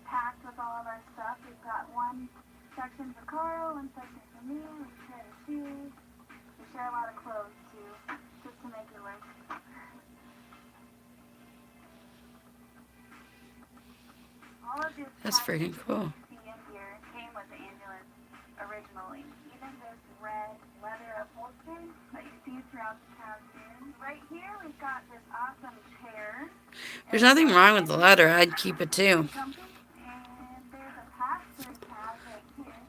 packed with all of our stuff. We've got one section for Carl, one section for me. We share the shoes. We share a lot of clothes too, just to make it work. All of this That's freaking cool. here came with the ambulance originally. Even this red leather upholstery that you see throughout the cabin. Right here we've got this awesome chair. There's nothing wrong with the leather. I'd keep it too. And there's a pass-through tab right here.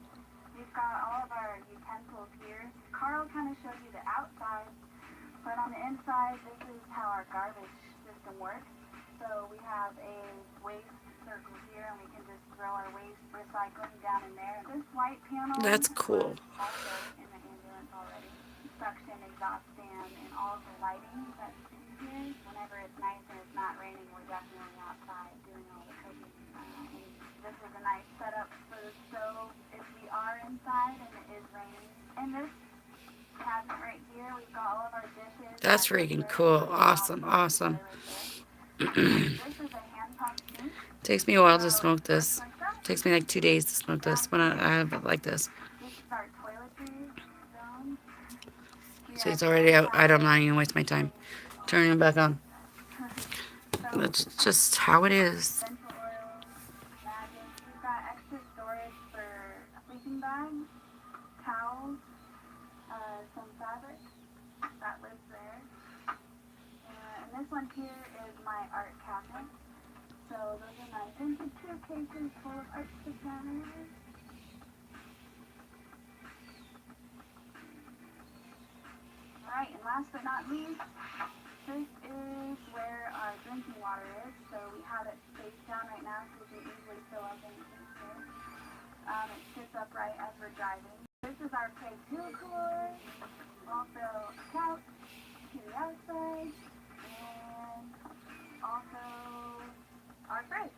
We've got all of our utensils here. Carl kind of showed you the outside, but on the inside, this is how our garbage system works. So we have a waste circle here, and we can just throw our waste recycling down in there. This white panel. That's cool. Was also in the ambulance already. Suction, exhaust fan, and all of the lighting that's in here. Whenever it's nice and it's not raining, we're definitely outside doing all the cooking. And this is a nice setup for the stove if we are inside and it is raining. And this cabinet right here, we've got all of our dishes. That's freaking cool. Awesome. Awesome. This is a hand pump sink. Takes me a while to smoke this. Takes me like 2 days to smoke this when I have it like this. This is our toiletry zone. See, it's already out. I don't mind even waste my time turning it back on. That's just how it is. Essential oils, magic. We've got extra storage for sleeping bags, towels, some fabric that lives there. And this one here is my art cabinet. So those are my vintage cases full of art designers. Alright, and last but not least, this is where our drinking water is. So we have it spaced down right now so we can easily fill up anything here. It sits upright as we're driving. This is our play tool cooler, also a couch to the outside, and also our fridge.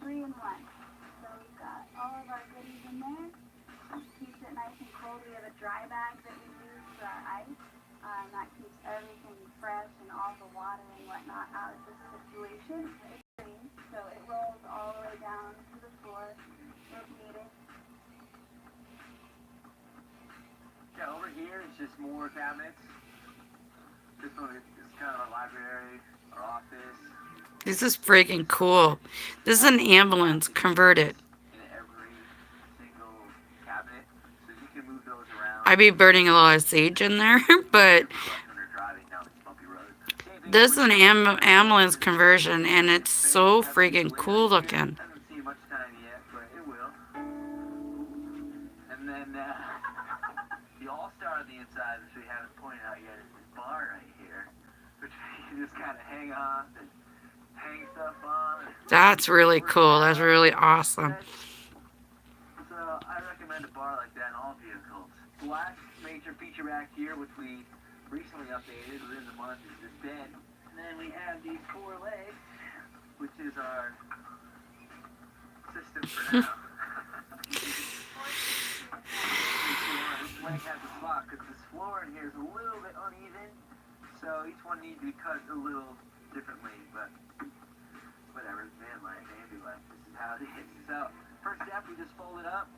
3 in 1. So we've got all of our goodies in there. Keeps it nice and cold. We have a dry bag that we use for our ice. That keeps everything fresh and all the water and whatnot out of this situation. It's green, so it rolls all the way down to the floor if needed. Yeah, over here is just more cabinets. This one is kind of a library, our office. This is freaking cool. This is an ambulance converted. In every single cabinet, so you can move those around. I'd be burning a lot of sage in there, but this is an ambulance conversion, and it's so freaking cool looking. I haven't seen much time yet, but it will. And then the All-Star part of the inside which we haven't pointed out yet is this bar right here, which you can just kind of hang off and hang stuff on. That's really cool. That's really awesome. So I recommend a bar like that in all vehicles. The last major feature back here, which we recently updated within the month, is this bed. And then we have these 4 legs, which is our system for now. This leg has a spot because this floor in here is a little bit uneven, so each one needs to be cut a little differently, but whatever, it's man life, baby life, this is how it is. So, first step, we just fold it up.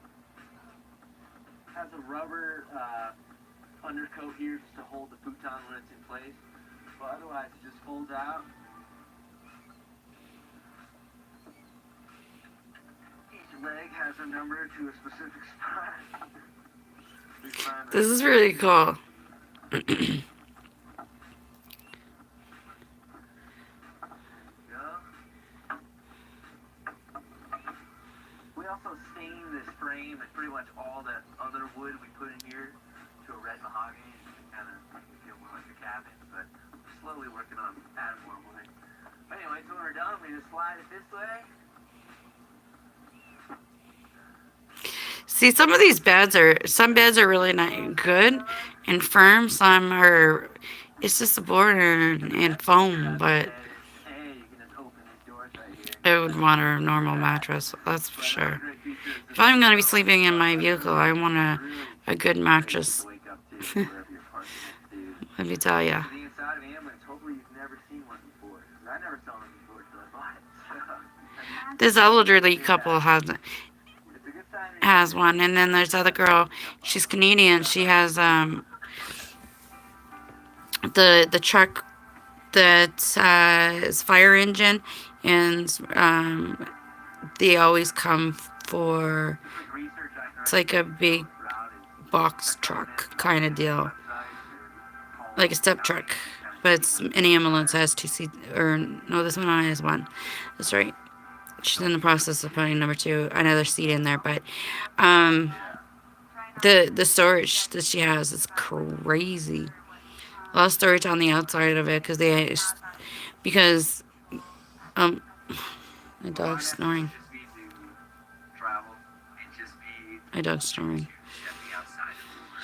Has a rubber undercoat here just to hold the futon when it's in place, but otherwise it just folds out. Each leg has a number to a specific spot. This is really cool. We also stain this frame and pretty much all that other wood we put in here to a red mahogany to kind of feel more like a cabin, but we're slowly working on adding more wood. But anyway, so when we're done, we just slide it this way. See, some of these beds some beds are really not good and firm. Some are, it's just a board and foam, but I would want a normal mattress, that's for sure. If I'm going to be sleeping in my vehicle, I want a good mattress. Let me tell ya. This elderly couple has one, and then there's the other girl. She's Canadian. She has the truck that is fire engine, and they always come for, it's like a big box truck kind of deal, like a step truck, but it's an ambulance has 2 seats, or no, this one only has 1. That's right. She's in the process of putting another seat in there, but the storage that she has is crazy. A lot of storage on the outside of it because my dog's snoring. My dog's snoring.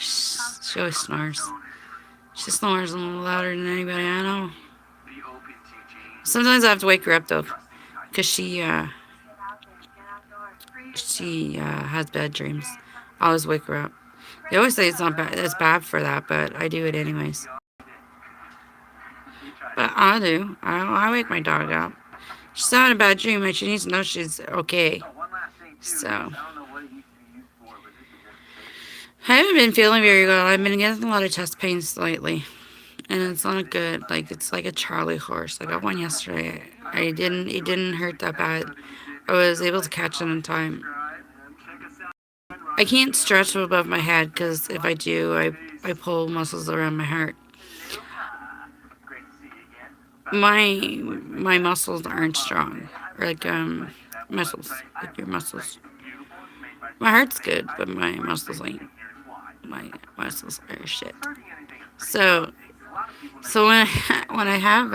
She always snores. She snores a little louder than anybody I know. Sometimes I have to wake her up though, because she has bad dreams. I always wake her up. They always say it's not bad. It's bad for that, but I do it anyways. But I do. I wake my dog up. She's having a bad dream, and she needs to know she's okay. So I haven't been feeling very well. I've been getting a lot of chest pains lately, and it's not good. Like, it's like a Charlie horse. I got one yesterday. It didn't hurt that bad. I was able to catch it in time. I can't stretch above my head because if I do, I pull muscles around my heart. My muscles aren't strong, or like muscles, like your muscles. My heart's good, but my muscles ain't. My muscles are shit. So when I have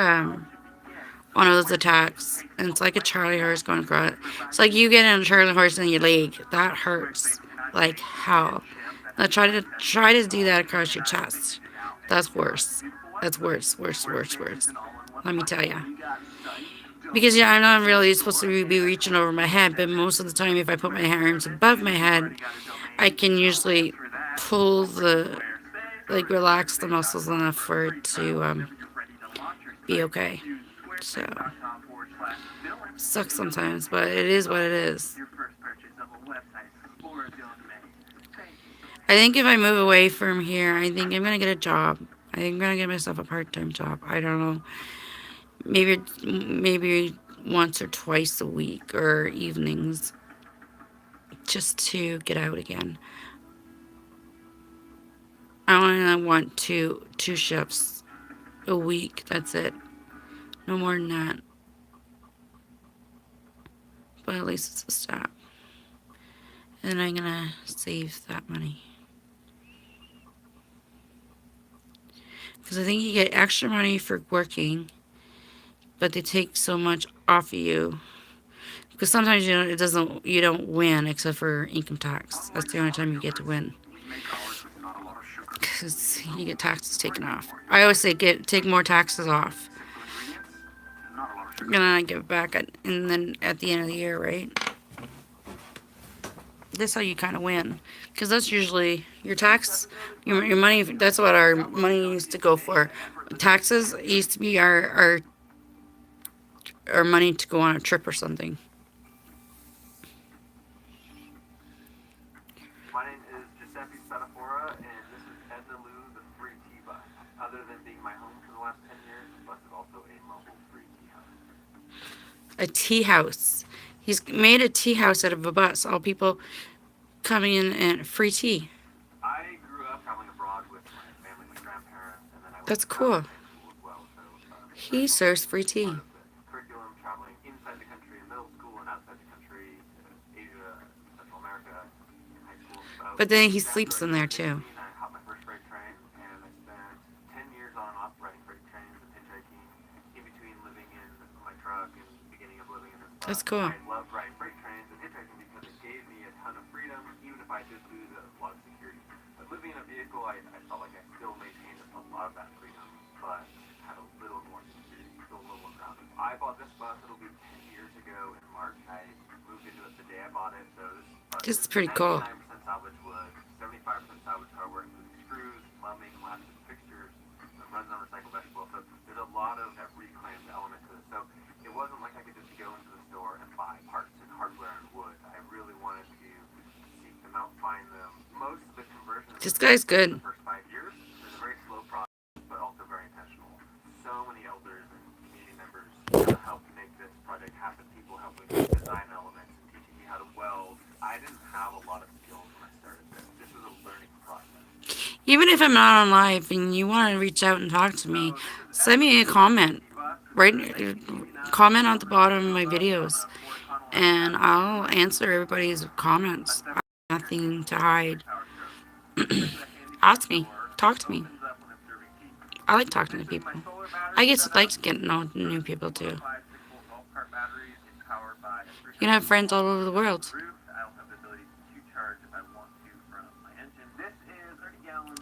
one of those attacks, and it's like a Charlie horse going across. It's like you get in a Charlie horse in your leg. That hurts like hell. Now try to do that across your chest. That's worse. That's worse. Let me tell you. Because I'm not really supposed to be reaching over my head, but most of the time, if I put my arms above my head, I can usually pull relax the muscles enough for it to be okay. So, sucks sometimes, but it is what it is. I think if I move away from here, I think I'm going to get a job. I think I'm going to get myself a part-time job. I don't know. Maybe once or twice a week or evenings, just to get out again. I only want two shifts a week. That's it. No more than that. But at least it's a stop. And I'm gonna save that money. Because I think you get extra money for working, but they take so much off of you. Because sometimes you don't win except for income tax. That's the only time you get to win. Because you get taxes taken off. I always say take more taxes off. And then I give it back and then at the end of the year, right? That's how you kind of win. Because that's usually your tax, your money. That's what our money used to go for. Taxes used to be our money to go on a trip or something. My name is Giuseppe Spadafora, and this is Edna Lou, the free tea bus. Other than being my home for the last 10 years, the bus is also a mobile free tea house. A tea house. He's made a tea house out of a bus. All people coming in and free tea. I grew up traveling abroad with my family, my grandparents, and then I went That's to cool. school as well. So He serves free tea. part of the curriculum, traveling inside the country in middle school and outside the country, Asia, Central America, in high school. So But then he sleeps in there too. I hopped my first freight train, and I spent 10 years on and off riding freight trains and hitchhiking, in between living in my truck and beginning of living in this bus. That's cool. I love riding freight trains and hitchhiking because it gave me a ton of freedom, even if I did lose a lot of security. But living in a vehicle, I felt like I still maintained a lot of that freedom, but had a little more security, still a little more grounded. I bought this bus, it'll be 10 years ago in March. I moved into it the day I bought it, so This is pretty cool. 99% salvage wood, 75% salvage hardware, including screws, plumbing, latches, fixtures. It runs on recycled vegetable, so there's a lot of that reclaimed element to it. So it wasn't like I could just go into the store and buy parts and hardware and wood. I really wanted to seek them out, find them. Most of the conversions This guy's good. the first 5 years is a very slow process, but also very intentional. So many elders and community members helped make this project happen. People helping me design elements and teaching me how to weld. I didn't have a lot of skills when I started this. This was a learning process. Even if I'm not on live and you want to reach out and talk to me, send me a comment. Right, comment on the bottom of my videos, and I'll answer everybody's comments. I have nothing to hide. Ask me, talk to me. I like talking to people. I like to get to know new people too. You can have friends all over the world.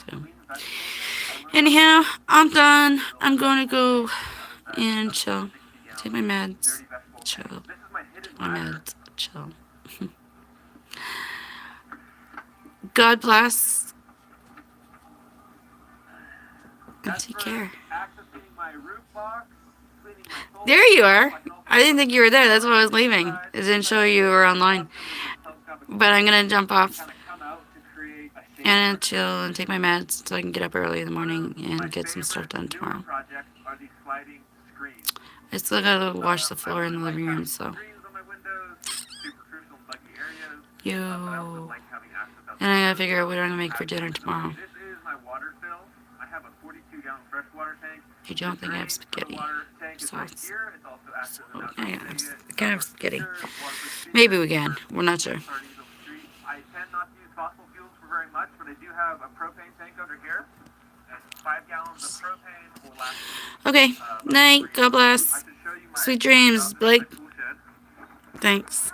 So. Anyhow, I'm done. I'm going to go and chill. Take my meds. Chill. Take my meds. Chill. God bless. And take care. There you are. I didn't think you were there. That's why I was leaving. It didn't show you were online. But I'm going to jump off and chill and take my meds so I can get up early in the morning and get some stuff done tomorrow. I still gotta wash the floor in the living room, so. Yo. And I gotta figure out what I'm gonna make for dinner tomorrow. I don't think I have spaghetti sauce. So I can't have spaghetti. Maybe we can. We're not sure. I tend not to use fossil fuels for very much, but I do have a propane tank under here. And 5 gallons of propane will last. Okay. Night. God bless. Sweet dreams, Blake. Thanks.